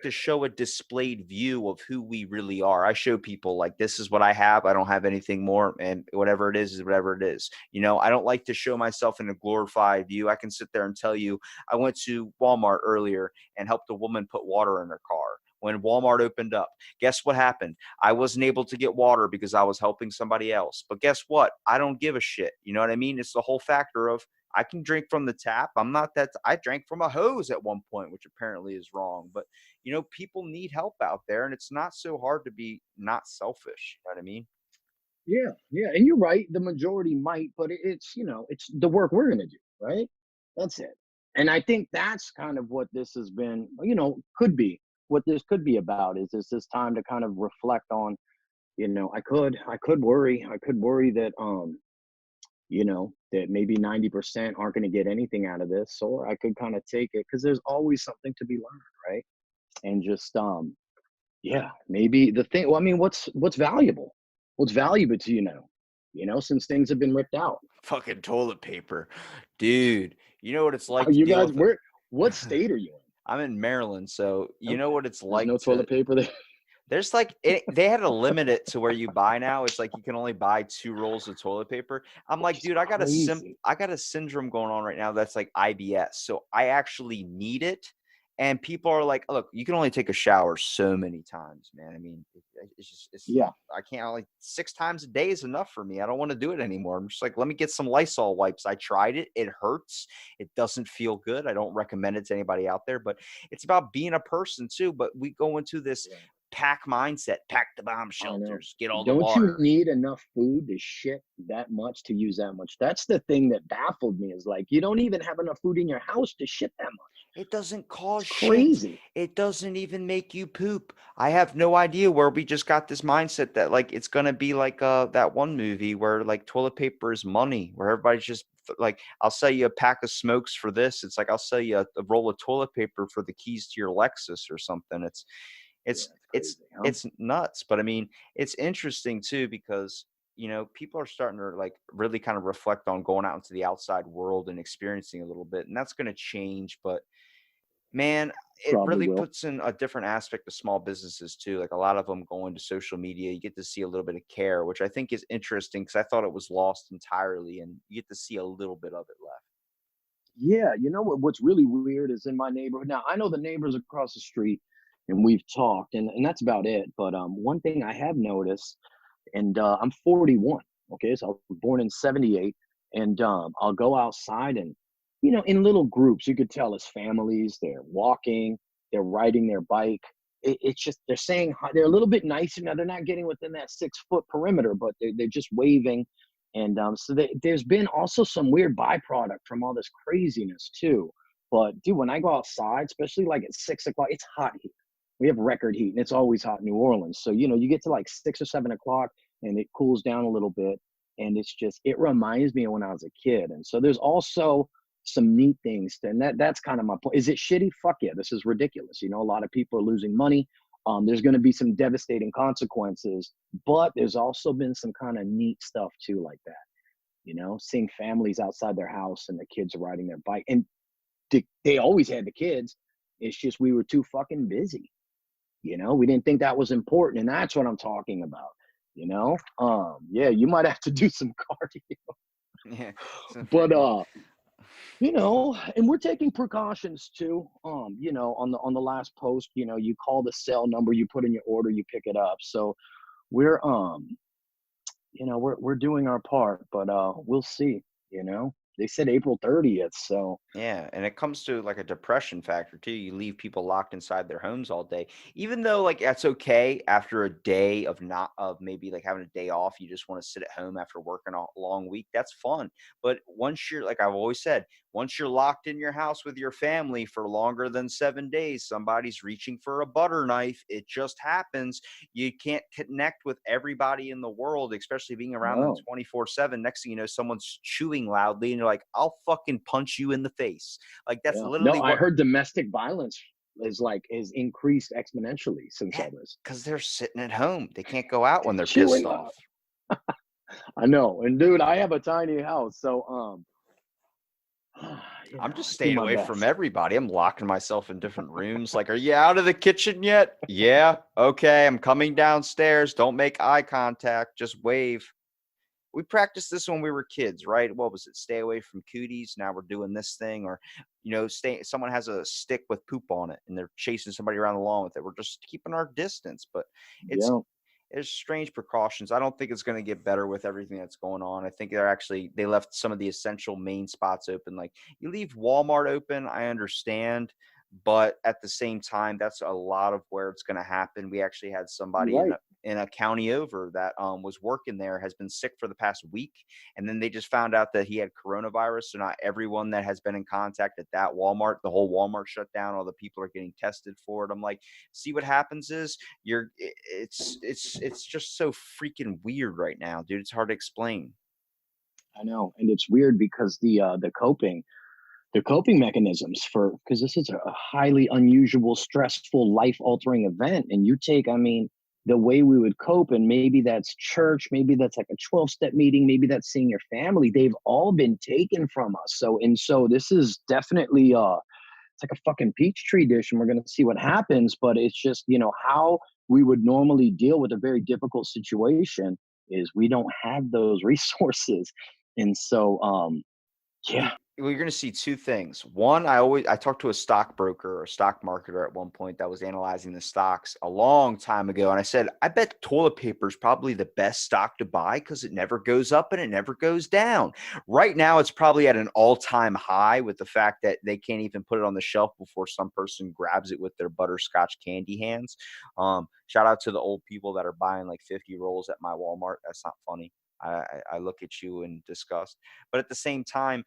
to show a displayed view of who we really are. I show people like, this is what I have. I don't have anything more, and whatever it is whatever it is. I don't like to show myself in a glorified view. I can sit there and tell you, I went to Walmart earlier and helped a woman put water in her car. When Walmart opened up, guess what happened? I wasn't able to get water because I was helping somebody else. But guess what? I don't give a shit. You know what I mean? It's the whole factor of, I can drink from the tap. I'm not that. I drank from a hose at one point, which apparently is wrong. But people need help out there, and it's not so hard to be not selfish. You know what I mean? Yeah, yeah, and you're right. The majority might, but it's the work we're gonna do, right? That's it. And I think that's kind of what this has been. Could be what this could be about. Is this time to kind of reflect on. I could worry that that maybe 90% aren't going to get anything out of this, or I could kind of take it because there's always something to be learned, right? And just yeah, maybe the thing. Well, I mean, what's valuable? What's valuable to since things have been ripped out. Fucking toilet paper, dude. You know what it's Are like to you deal guys? with it. What state are you I'm in Maryland, so you in? know Okay, what it's there's like no to. toilet paper there. There's like they had to limit it to where you buy now. It's like you can only buy 2 rolls of toilet paper. I'm Which like, is dude, crazy. I got a syndrome going on right now that's like IBS. So I actually need it. And people are like, look, you can only take a shower so many times, man. I mean, it's just Yeah, I can't, like, 6 times a day is enough for me. I don't want to do it anymore. I'm just like, let me get some Lysol wipes. I tried it. It hurts. It doesn't feel good. I don't recommend it to anybody out there, but it's about being a person too. But we go into this right. pack mindset, pack the bomb I know. shelters, get all the Don't you water. need enough food to shit that much to use that much? That's the thing that baffled me is like, you don't even have enough food in your house to shit that much. It doesn't It's cause shit. crazy. It doesn't even make you poop. I have no idea where we just got this mindset that like it's gonna be like that one movie where like toilet paper is money, where everybody's just like, I'll sell you a pack of smokes for this. It's like I'll sell you a roll of toilet paper for the keys to your Lexus or something. Yeah, It's it's it's crazy, huh? it's nuts. But I mean, it's interesting too because people are starting to like really kind of reflect on going out into the outside world and experiencing a little bit, and that's going to change. But man, it Probably really will. puts in a different aspect of small businesses too. Like a lot of them going to social media, you get to see a little bit of care, which I think is interesting because I thought it was lost entirely, and you get to see a little bit of it left. Yeah, you know what's really weird is in my neighborhood. Now I know the neighbors across the street and we've talked and that's about it. But one thing I have noticed, and I'm 41. Okay, so I was born in '78, and I'll go outside and in little groups, you could tell it's families. They're walking, they're riding their bike. It's just they're saying hi. They're a little bit nicer now. They're not getting within that 6 foot perimeter, but they're just waving. And there's been also some weird byproduct from all this craziness too. But dude, when I go outside, especially like at 6 o'clock, it's hot here. We have record heat, and it's always hot in New Orleans. So you get to like 6 or 7 o'clock, and it cools down a little bit, and it reminds me of when I was a kid. And so there's also some neat things, and that's kind of my point. Is it shitty? Fuck yeah, this is ridiculous. A lot of people are losing money. There's going to be some devastating consequences, but there's also been some kind of neat stuff too, like that. Seeing families outside their house and the kids are riding their bike, and they always had the kids. It's just we were too fucking busy. We didn't think that was important, and that's what I'm talking about. Yeah, you might have to do some cardio, Yeah, so but freaking. and we're taking precautions too. On the last post, you call the cell number, you put in your order, you pick it up. So we're we're doing our part, but we'll see. They said April 30th, so Yeah, and it comes to like a depression factor too. You leave people locked inside their homes all day, even though like that's okay after a day of not of maybe like having a day off. You just want to sit at home after working a long week. That's fun. But once you're like I've always said, once you're locked in your house with your family for longer than 7 days, somebody's reaching for a butter knife. It just happens. You can't connect with everybody in the world, especially being around them no. 24/7. Next thing you know, someone's chewing loudly, and you're like, I'll fucking punch you in the face. Like that's Yeah. No, literally I what. heard domestic violence is increased exponentially since Yeah, all this. because they're sitting at home. They can't go out when they're pissed Chewing off. loud. I know. And dude, I have a tiny house, so I'm just I do staying my away from best. everybody. I'm locking myself in different rooms. Like, are you out of the kitchen yet? Yeah. Okay. I'm coming downstairs. Don't make eye contact. Just wave. We practiced this when we were kids, right? What was it? Stay away from cooties. Now we're doing this thing, or someone has a stick with poop on it and they're chasing somebody around the lawn with it. We're just keeping our distance, but it's Yeah. there's strange precautions. I don't think it's going to get better with everything that's going on. I think they left some of the essential main spots open. Like you leave Walmart open, I understand, but at the same time, that's a lot of where it's going to happen. We actually had You're somebody right. in a county over that was working there has been sick for the past week, and then they just found out that he had coronavirus. So not everyone that has been in contact at that Walmart, the whole Walmart shut down. All the people are getting tested for it. I'm like, see what happens is it's just so freaking weird right now, dude. It's hard to explain. I know. And it's weird because the coping mechanisms for because this is a highly unusual, stressful, life altering event. And the way we would cope, and maybe that's church, maybe that's like a 12-step meeting, maybe that's seeing your family, they've all been taken from us. So this is definitely it's like a fucking peach tree dish, and we're going to see what happens. But it's just how we would normally deal with a very difficult situation is we don't have those resources. And so yeah. well, you're going to see two things. One, I talked to a stockbroker or stock marketer at one point that was analyzing the stocks a long time ago, and I said, I bet toilet paper is probably the best stock to buy because it never goes up and it never goes down. Right now, it's probably at an all-time high with the fact that they can't even put it on the shelf before some person grabs it with their butterscotch candy hands. Shout out to the old people that are buying like 50 rolls at my Walmart. That's not funny. I look at you in disgust. But at the same time,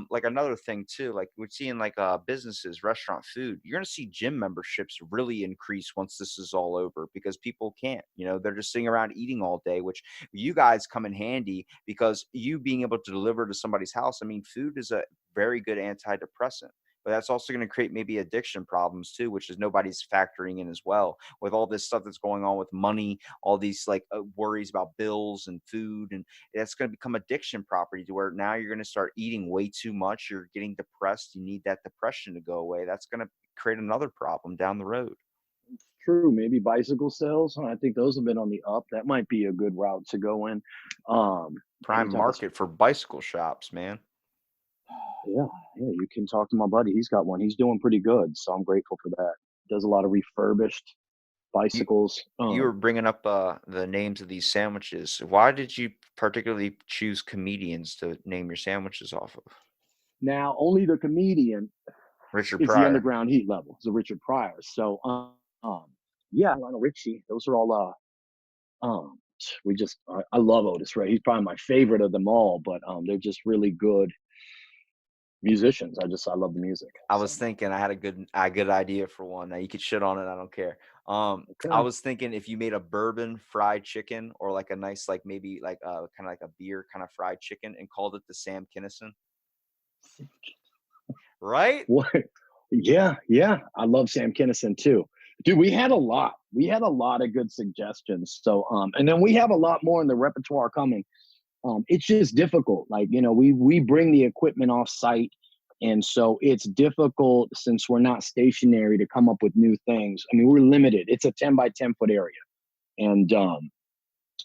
like another thing too, like we're seeing like businesses, restaurant food, you're gonna see gym memberships really increase once this is all over because people can't, they're just sitting around eating all day, which you guys come in handy because you being able to deliver to somebody's house. I mean, food is a very good antidepressant. But that's also going to create maybe addiction problems too, which is nobody's factoring in as well. With all this stuff that's going on with money, all these like worries about bills and food, and that's going to become addiction property to where now you're going to start eating way too much. You're getting depressed. You need that depression to go away. That's going to create another problem down the road. True, maybe bicycle sales. I think those have been on the up. That might be a good route to go in. Any Prime type of market for bicycle shops, man. yeah, yeah. You can talk to my buddy. He's got one. He's doing pretty good, so I'm grateful for that. Does a lot of refurbished You bicycles. you were bringing up the names of these sandwiches. Why did you particularly choose comedians to name your sandwiches off of? Now only the comedian Richard is the Pryor. underground heat level. It's a Richard Pryor. So yeah, Lionel Richie. Those are all we just I love Otis Ray. He's probably my favorite of them all, but they're just really good musicians. I love the music. I So was thinking I had a good idea for one. Now you could shit on it. I don't care. I okay. was thinking if you made a bourbon fried chicken or like a nice like maybe like kind of like a beer kind of fried chicken and called it the Sam Kinison, right? What? Yeah, yeah. I love Sam Kinison too. Dude, we had a lot. We had a lot of good suggestions. So and then we have a lot more in the repertoire coming. It's just difficult. Like, we bring the equipment off site. And so it's difficult since we're not stationary to come up with new things. I mean, we're limited. It's a 10 by 10 foot area. And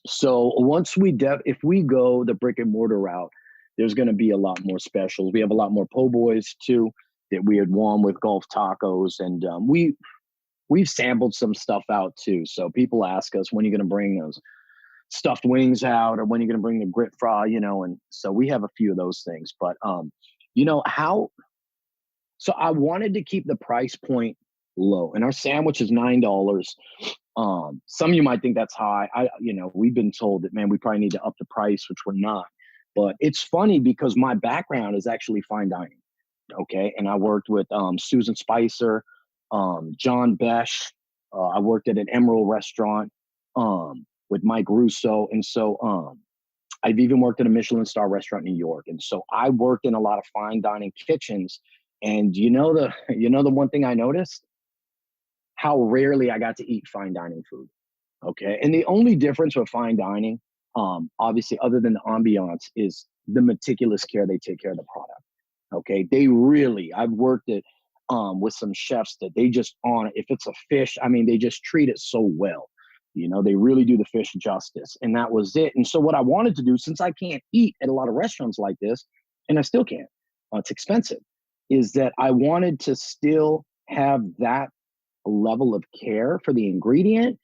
so once if we go the brick and mortar route, there's going to be a lot more specials. We have a lot more po' boys too that we had won with Gulf Tacos. And we've sampled some stuff out too. So people ask us, when are you going to bring those stuffed wings out, or when are you going to bring the grit fry, and so we have a few of those things. But how so I wanted to keep the price point low, and our sandwich is $9. Some of you might think that's high. We've been told that, man, we probably need to up the price, which we're not. But it's funny because my background is actually fine dining. Okay. And I worked with Susan Spicer, John Besh. I worked at an Emerald restaurant with Mike Russo. And so I've even worked at a Michelin star restaurant in New York. And so I worked in a lot of fine dining kitchens. And the one thing I noticed, how rarely I got to eat fine dining food. Okay. And the only difference with fine dining, obviously, other than the ambiance, is the meticulous care they take care of the product. Okay. I've worked with some chefs that they just if it's a fish, I mean, they just treat it so well. They really do the fish justice. And that was it. And so what I wanted to do, since I can't eat at a lot of restaurants like this, and I still can't, it's expensive, is that I wanted to still have that level of care for the ingredient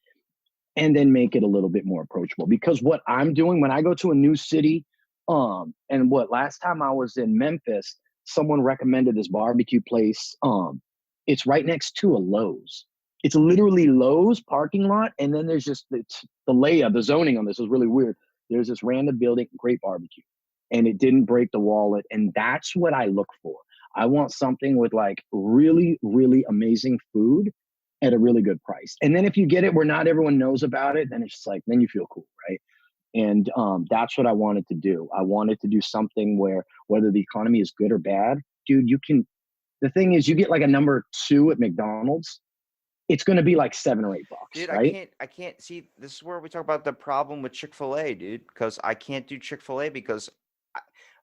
and then make it a little bit more approachable. Because what I'm doing when I go to a new city, and last time I was in Memphis, someone recommended this barbecue place. It's right next to a Lowe's. It's literally Lowe's parking lot, and then there's just the layout, the zoning on this is really weird. There's this random building, great barbecue, and it didn't break the wallet, and that's what I look for. I want something with like really, really amazing food at a really good price. And then if you get it where not everyone knows about it, then it's just like, then you feel cool, right? And that's what I wanted to do. I wanted to do something where, whether the economy is good or bad, dude, the thing is, you get like a number 2 at McDonald's, it's going to be like $7 or $8, Dude, right? I can't see. This is where we talk about the problem with Chick-fil-A, dude, because I can't do Chick-fil-A because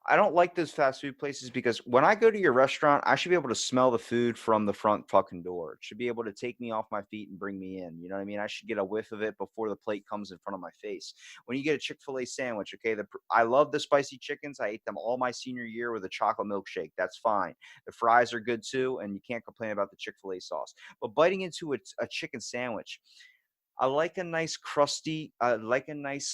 I don't like those fast food places because when I go to your restaurant, I should be able to smell the food from the front fucking door. It should be able to take me off my feet and bring me in. You know what I mean? I should get a whiff of it before the plate comes in front of my face. When you get a Chick-fil-A sandwich, okay, I love the spicy chickens. I ate them all my senior year with a chocolate milkshake. That's fine. The fries are good too, and you can't complain about the Chick-fil-A sauce. But biting into a chicken sandwich, I like a nice,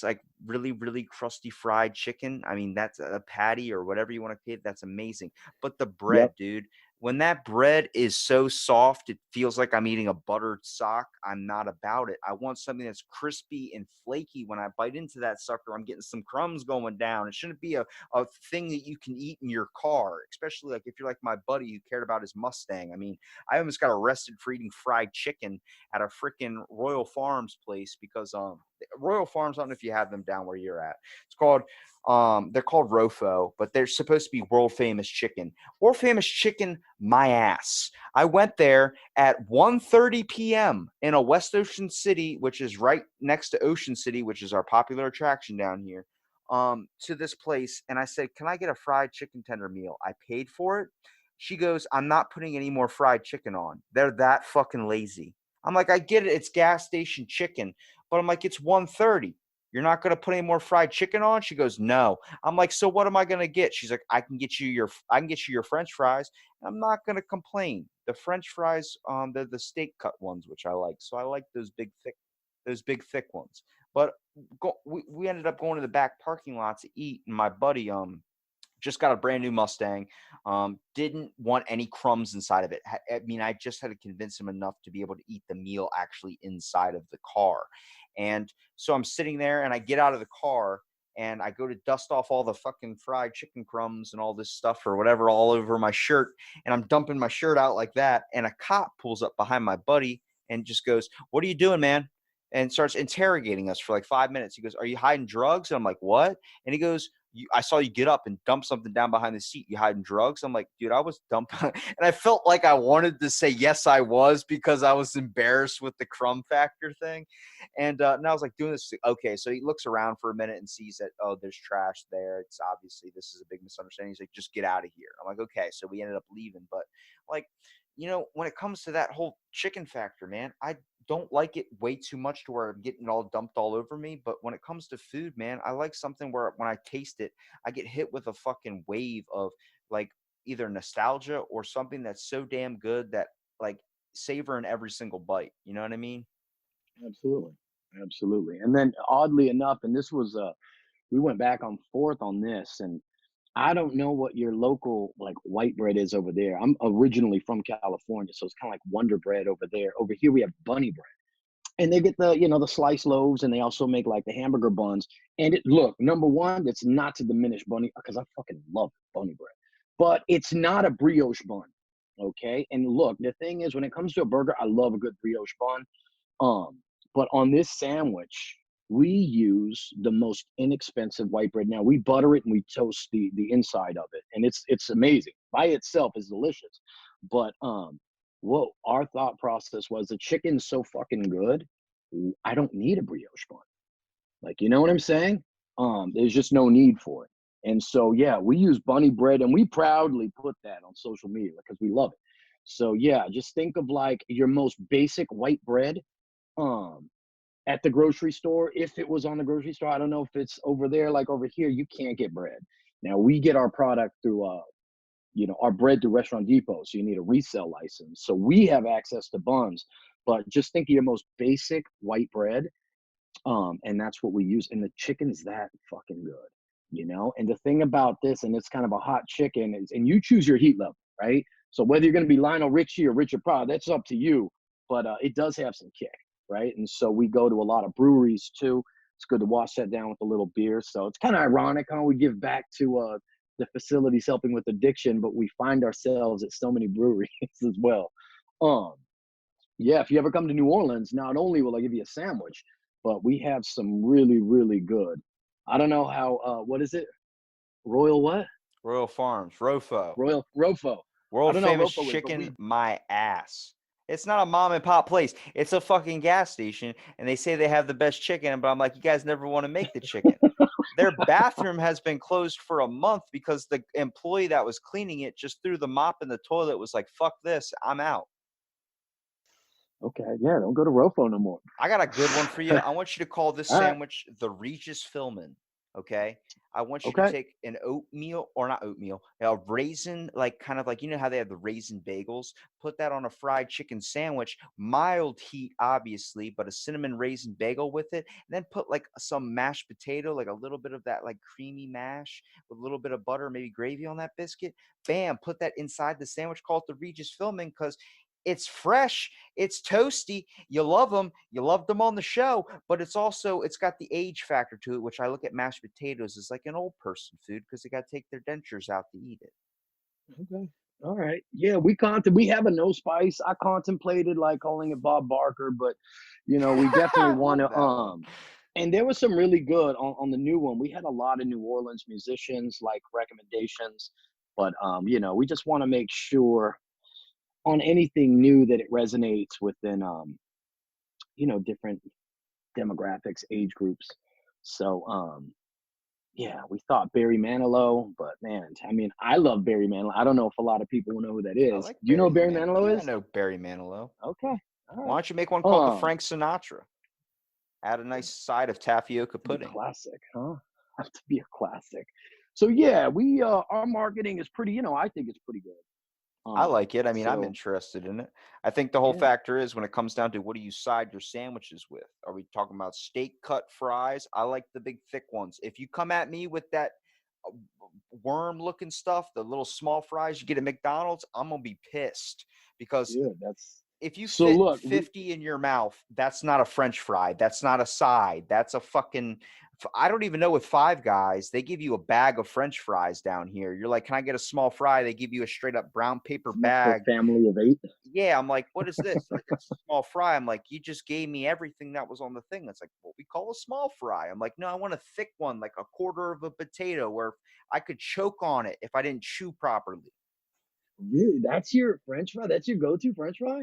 like really, really crusty fried chicken. I mean, that's a patty or whatever you want to call it. That's amazing. But the Yep. bread, dude, when that bread is so soft, it feels like I'm eating a buttered sock. I'm not about it. I want something that's crispy and flaky. When I bite into that sucker, I'm getting some crumbs going down. It shouldn't be a thing that you can eat in your car, especially like if you're like my buddy who cared about his Mustang. I mean, I almost got arrested for eating fried chicken at a freaking Royal Farms place because Royal Farms, I don't know if you have them down where you're at. It's called they're called Rofo, but they're supposed to be world famous chicken. World famous chicken, my ass. I went there at 1:30 p.m. in a West Ocean City, which is right next to Ocean City, which is our popular attraction down here. To this place, and I said, "Can I get a fried chicken tender meal?" I paid for it. She goes, "I'm not putting any more fried chicken on." They're that fucking lazy. I'm like, I get it, it's gas station chicken, but I'm like, it's 1:30. You're not gonna put any more fried chicken on? She goes, no. I'm like, so what am I gonna get? She's like, I can get you your French fries. I'm not gonna complain. The French fries, they're the steak cut ones, which I like. So I like those big thick ones. But we ended up going to the back parking lot to eat, and my buddy just got a brand new Mustang. Didn't want any crumbs inside of it. I mean, I just had to convince him enough to be able to eat the meal actually inside of the car. And so I'm sitting there and I get out of the car and I go to dust off all the fucking fried chicken crumbs and all this stuff or whatever all over my shirt. And I'm dumping my shirt out like that. And a cop pulls up behind my buddy and just goes, "What are you doing, man?" And starts interrogating us for like 5 minutes. He goes, "Are you hiding drugs?" And I'm like, "What?" And he goes, I saw you get up and dump something down behind the seat. You hiding drugs?" I'm like, "Dude, I was dumping." And I felt like I wanted to say yes, I was, because I was embarrassed with the crumb factor thing. And I was like doing this. Okay, so he looks around for a minute and sees that, oh, there's trash there. It's obviously, this is a big misunderstanding. He's like, "Just get out of here." I'm like, okay. So we ended up leaving. But like, when it comes to that whole chicken factor, man, I don't like it way too much to where I'm getting it all dumped all over me. But when it comes to food, man, I like something where when I taste it, I get hit with a fucking wave of like either nostalgia or something that's so damn good that like savor in every single bite. You know what I mean? Absolutely. Absolutely. And then oddly enough, and this was we went back and forth on this, and I don't know what your local like white bread is over there. I'm originally from California, so it's kind of like Wonder Bread over there. Over here we have Bunny Bread. And they get the sliced loaves, and they also make like the hamburger buns. And look, number one, it's not to diminish Bunny because I fucking love Bunny Bread, but it's not a brioche bun. Okay. And look, the thing is, when it comes to a burger, I love a good brioche bun. But on this sandwich, we use the most inexpensive white bread. Now we butter it and we toast the inside of it, and it's amazing. By itself is delicious. But what our thought process was, the chicken's so fucking good, I don't need a brioche bun. Like, you know what I'm saying? There's just no need for it. And so yeah, we use bunny bread and we proudly put that on social media because we love it. So yeah, just think of like your most basic white bread um at the grocery store. If it was on the grocery store, I don't know if it's over there. Like over here, you can't get bread. Now we get our product through our bread through Restaurant Depot, so you need a resale license. So we have access to buns, but just think of your most basic white bread, and that's what we use. And the chicken's that fucking good. And the thing about this, and it's kind of a hot chicken, is, and you choose your heat level, right? So whether you're going to be Lionel Richie or Richard Pryor, that's up to you. But it does have some kick, right? And so we go to a lot of breweries too. It's good to wash that down with a little beer. So it's kind of ironic how we give back to the facilities helping with addiction, but we find ourselves at so many breweries as well. Um, yeah, if you ever come to New Orleans, not only will I give you a sandwich, but we have some really, really good. I don't know how. What is it? Royal what? Royal Farms, Rofo. Royal Rofo. I World don't know famous Rofo is, but chicken, we. my ass. It's not a mom and pop place. It's a fucking gas station, and they say they have the best chicken. But I'm like, you guys never want to make the chicken. their bathroom has been closed for a month because the employee that was cleaning it just threw the mop in the toilet, was like, fuck this, I'm out. Okay, yeah, don't go to Rofo no more. I got a good one for you. I want you to call this All right. sandwich the Regis Philman. Okay. I want you to Okay. take an oatmeal, or not oatmeal, a raisin, like kind of like, you know how they have the raisin bagels? Put that on a fried chicken sandwich, mild heat, obviously, but a cinnamon raisin bagel with it. And then put like some mashed potato, like a little bit of that like creamy mash with a little bit of butter, maybe gravy on that biscuit. Bam, put that inside the sandwich. Call it the Regis Philman because it's fresh, it's toasty. You love them. You loved them on the show, but it's got the age factor to it, which I look at mashed potatoes as like an old person food because they got to take their dentures out to eat it. Okay. All right. Yeah, we have a no spice. I contemplated like calling it Bob Barker, but we definitely I want love to that one. and there was some really good on the new one. We had a lot of New Orleans musicians like recommendations, but we just want to make sure on anything new that it resonates within different demographics, age groups. So yeah, we thought Barry Manilow, but man, I mean, I love Barry Manilow. I don't know if a lot of people will know who that I is. like Do you know who Barry Yeah, Manilow I is? know Barry Manilow. Okay, all Why right. don't you make one called the Um, Frank Sinatra? Add a yeah, nice side of tapioca to be pudding. classic, huh? Have to be a classic. So yeah, we our marketing is pretty. I think it's pretty good. I like it. I mean, I'm So interested in it. I think the whole yeah, factor is when it comes down to what do you side your sandwiches with? Are we talking about steak cut fries? I like the big thick ones. If you come at me with that uh, worm looking stuff, the little small fries you get at McDonald's, I'm going to be pissed because dude, that's if you so. fit Look, 50 in your mouth, that's not a French fry. That's not a side. That's a fucking. I don't even know with Five Guys, they give you a bag of French fries down here. You're like, can I get a small fry? They give you a straight up brown paper enough for a bag. family of 8. Yeah, I'm like, what is this? Like, it's a small fry. I'm like, you just gave me everything that was on the thing. It's like what we call a small fry. I'm like, no, I want a thick one, like a quarter of a potato, where I could choke on it if I didn't chew properly. Really, that's your French fry? That's your go-to French fry?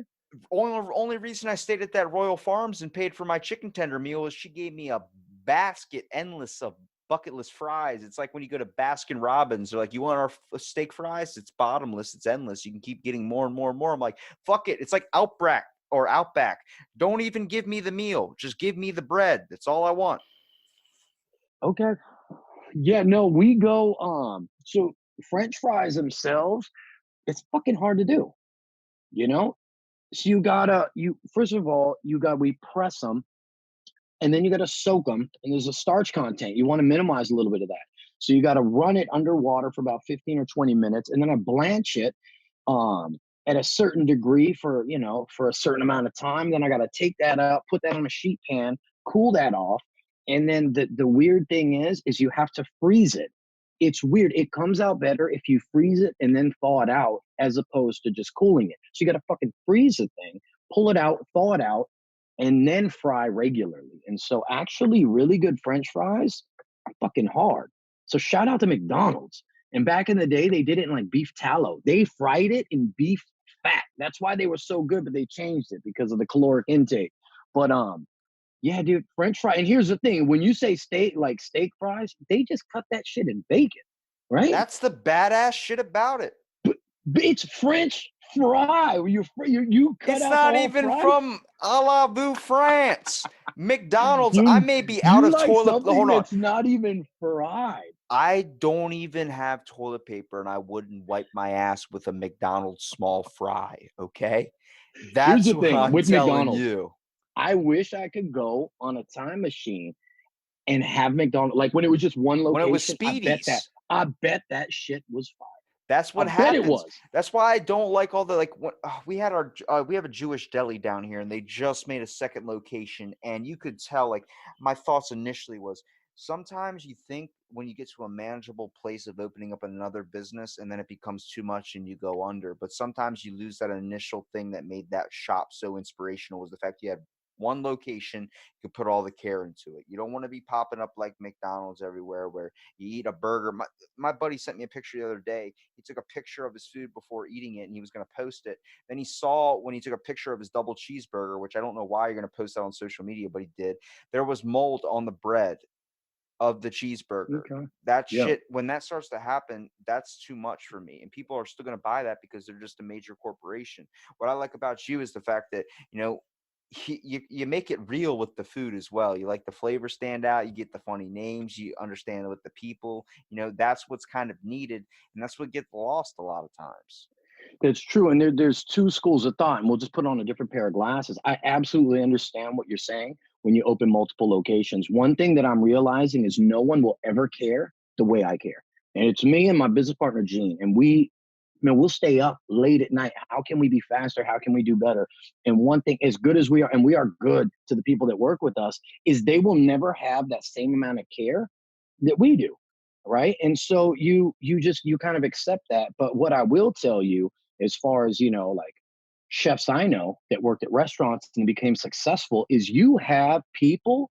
Only reason I stayed at that Royal Farms and paid for my chicken tender meal is she gave me a basket endless of bucketless fries. It's like when you go to Baskin Robbins, they're like, "You want our steak fries?" It's bottomless. It's endless. You can keep getting more and more and more. I'm like, "Fuck it." It's like Outback or Outback. Don't even give me the meal. Just give me the bread. That's all I want. Okay. Yeah, no, we go so French fries themselves, it's fucking hard to do, you know? So you gotta you first of all, we press them and then you gotta soak them, and there's a starch content. You want to minimize a little bit of that. So you gotta run it underwater for about 15 or 20 minutes, and then I blanch it um at a certain degree for a certain amount of time. Then I got to take that up, put that on a sheet pan, cool that off, and then the weird thing is you have to freeze it. It's weird, it comes out better if you freeze it and then thaw it out as opposed to just cooling it. So you got to fucking freeze the thing, pull it out, thaw it out, and then fry regularly. And so actually really good french fries are fucking hard. So shout out to McDonald's. And back in the day, they did it in like beef tallow. They fried it in beef fat. That's why they were so good, but they changed it because of the caloric intake. But yeah, dude, French fry. And here's the thing: when you say steak fries, they just cut that shit in bacon, right? That's the badass shit about it. It's French fry. You cut It's out the not whole even fry. from a la Boo France. McDonald's, I You may be out you of like toilet. something Hold on. that's not even fried. I don't even have toilet paper and I wouldn't wipe my ass with a McDonald's small fry. Okay. Here's That's the what thing I'm with telling McDonald's. you. I wish I could go on a time machine and have McDonald's like when it was just one When it was location. Speedies, I bet that shit was fire. that's I what bet it happens. was. That's why I don't like all the like. We have a Jewish deli down here, and they just made a second location, and you could tell. Like my thoughts initially was sometimes you think when you get to a manageable place of opening up another business, and then it becomes too much and you go under. But sometimes you lose that initial thing that made that shop so inspirational was the fact you had one location, you could put all the care into it. You don't want to be popping up like McDonald's everywhere where you eat a burger. My buddy sent me a picture the other day. He took a picture of his food before eating it and he was going to post it. Then he saw when he took a picture of his double cheeseburger, which I don't know why you're going to post that on social media, but he did. There was mold on the bread. of the cheeseburger. Okay. That Yeah. shit, when that starts to happen, that's too much for me. And people are still going to buy that because they're just a major corporation. What I like about you is the fact that, you make it real with the food as well. You like the flavor stand out, you get the funny names, you understand with the people, that's what's kind of needed. And that's what gets lost a lot of times. That's true. And there's two schools of thought, and we'll just put on a different pair of glasses. I absolutely understand what you're saying when you open multiple locations. One thing that I'm realizing is no one will ever care the way I care. And it's me and my business partner, Gene. And we'll stay up late at night. How can we be faster? How can we do better? And one thing, as good as we are, and we are good to the people that work with us, is they will never have that same amount of care that we do. Right. And so you kind of accept that. But what I will tell you, as far as, like chefs I know that worked at restaurants and became successful, is you have people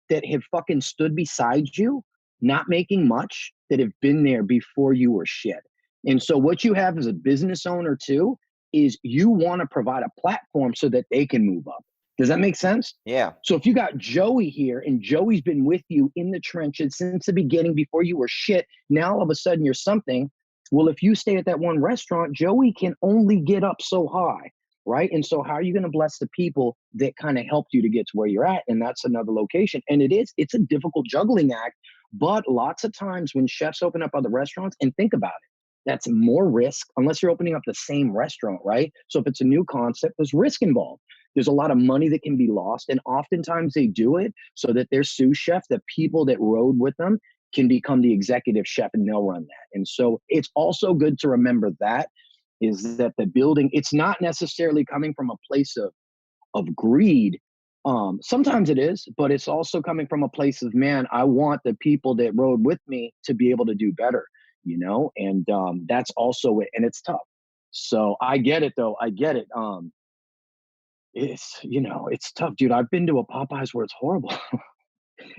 that have fucking stood beside you, not making much, that have been there before you were shit. And so what you have as a business owner too is you want to provide a platform so that they can move up. Does that make sense? Yeah. So if you got Joey here and Joey's been with you in the trenches since the beginning before you were shit, now all of a sudden you're something. Well, if you stay at that one restaurant, Joey can only get up so high, right? And so how are you going to bless the people that kind of helped you to get to where you're at? And that's another location. And it's a difficult juggling act, but lots of times when chefs open up other restaurants, and think about it, that's more risk unless you're opening up the same restaurant, right? So if it's a new concept, there's risk involved. There's a lot of money that can be lost. And oftentimes they do it so that their sous chef, the people that rode with them, can become the executive chef and they'll run that. And so it's also good to remember that is that the building, it's not necessarily coming from a place of greed. Sometimes it is, but it's also coming from a place of, man, I want the people that rode with me to be able to do better, and that's also it. And it's tough. So I get it though. I get it. It's tough, dude. I've been to a Popeyes where it's horrible.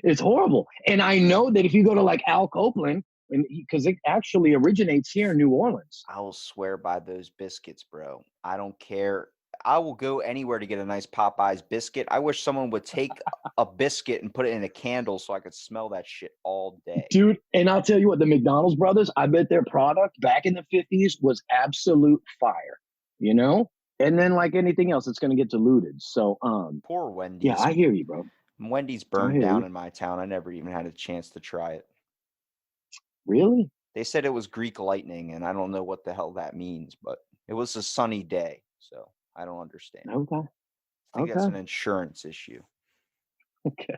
It's horrible. And I know that if you go to like Al Copeland, and because it actually originates here in New Orleans. I will swear by those biscuits, bro. I don't care. I will go anywhere to get a nice Popeyes biscuit. I wish someone would take a biscuit and put it in a candle so I could smell that shit all day. Dude, and I'll tell you what, the McDonald's brothers, I bet their product back in the 50s was absolute fire, And then like anything else, it's going to get diluted. So, Poor Wendy's. Yeah, I hear you, bro. Wendy's burned down in my town. I never even had a chance to try it. Really? They said it was Greek lightning, and I don't know what the hell that means, but it was a sunny day, so I don't understand. Okay. I think that's an insurance issue. Okay.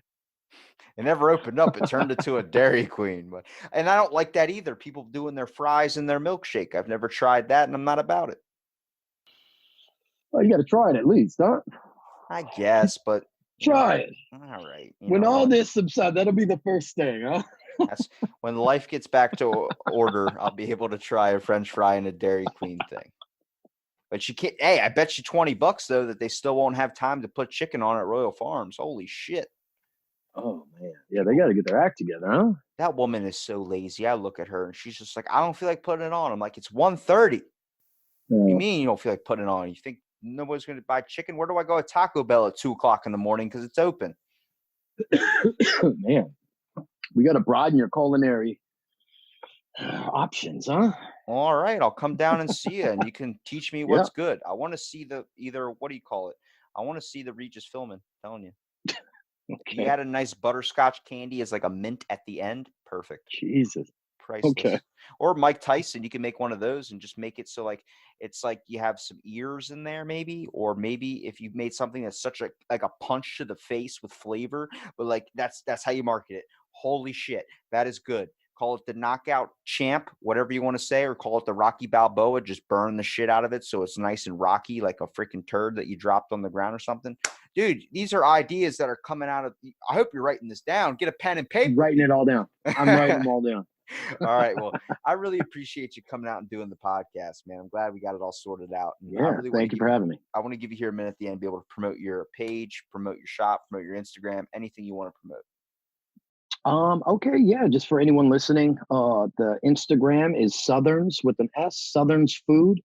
It never opened up. It turned into a Dairy Queen. And I don't like that either. People doing their fries in their milkshake. I've never tried that, and I'm not about it. Well, you got to try it at least, huh? I guess, but... Try it. All right. When all this subsides, that'll be the first thing, huh? That's when life gets back to order, I'll be able to try a French fry and a Dairy Queen thing. But you can't. Hey, I bet you $20 though that they still won't have time to put chicken on at Royal Farms. Holy shit! Oh man, yeah, they got to get their act together, huh? That woman is so lazy. I look at her and she's just like, I don't feel like putting it on. I'm like, it's 1:30. What do you mean you don't feel like putting it on? You think nobody's going to buy chicken? Where do I go at Taco Bell at 2:00 in the morning because it's open? Man, we got to broaden your culinary options, huh? All right, I'll come down and see you, and you can teach me what's good. I want to see what do you call it? I want to see the Regis Philbin. I'm telling you. Okay. You had a nice butterscotch candy as like a mint at the end. Perfect. Jesus. Priceless. Okay. Or Mike Tyson, you can make one of those and just make it so like it's like you have some ears in there maybe, or maybe if you've made something that's such like a punch to the face with flavor, but like that's how you market it. Holy shit, that is good. Call it the Knockout Champ, whatever you want to say, or call it the Rocky Balboa. Just burn the shit out of it so it's nice and rocky, like a freaking turd that you dropped on the ground or something. Dude, these are ideas that are coming out of. I hope you're writing this down. Get a pen and paper. I'm writing it all down. I'm writing them all down. All right. Well, I really appreciate you coming out and doing the podcast, man. I'm glad we got it all sorted out. And yeah, thank you for having me. I want to give you here a minute at the end, be able to promote your page, promote your shop, promote your Instagram, anything you want to promote. Okay, yeah, just for anyone listening, the Instagram is Southerns with an S, Southerns Food.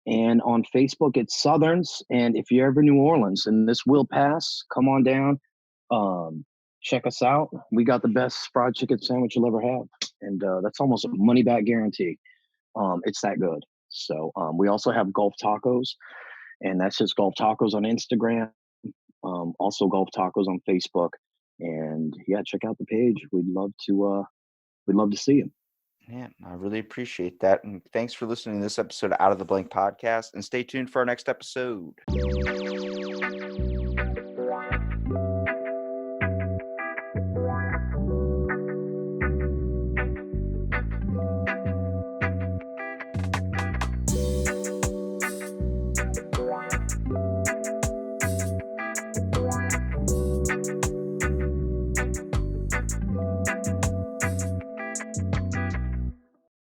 And on Facebook, it's Southerns. And if you're ever in New Orleans, and this will pass, come on down. check us out. We got the best fried chicken sandwich you'll ever have, and that's almost a money back guarantee. It's that good. So we also have Gulf Tacos, and that's just Gulf Tacos on Instagram. Also Gulf Tacos on Facebook, and yeah, check out the page. We'd love to see you. Yeah, I really appreciate that. And thanks for listening to this episode of Out of the Blank podcast. And stay tuned for our next episode.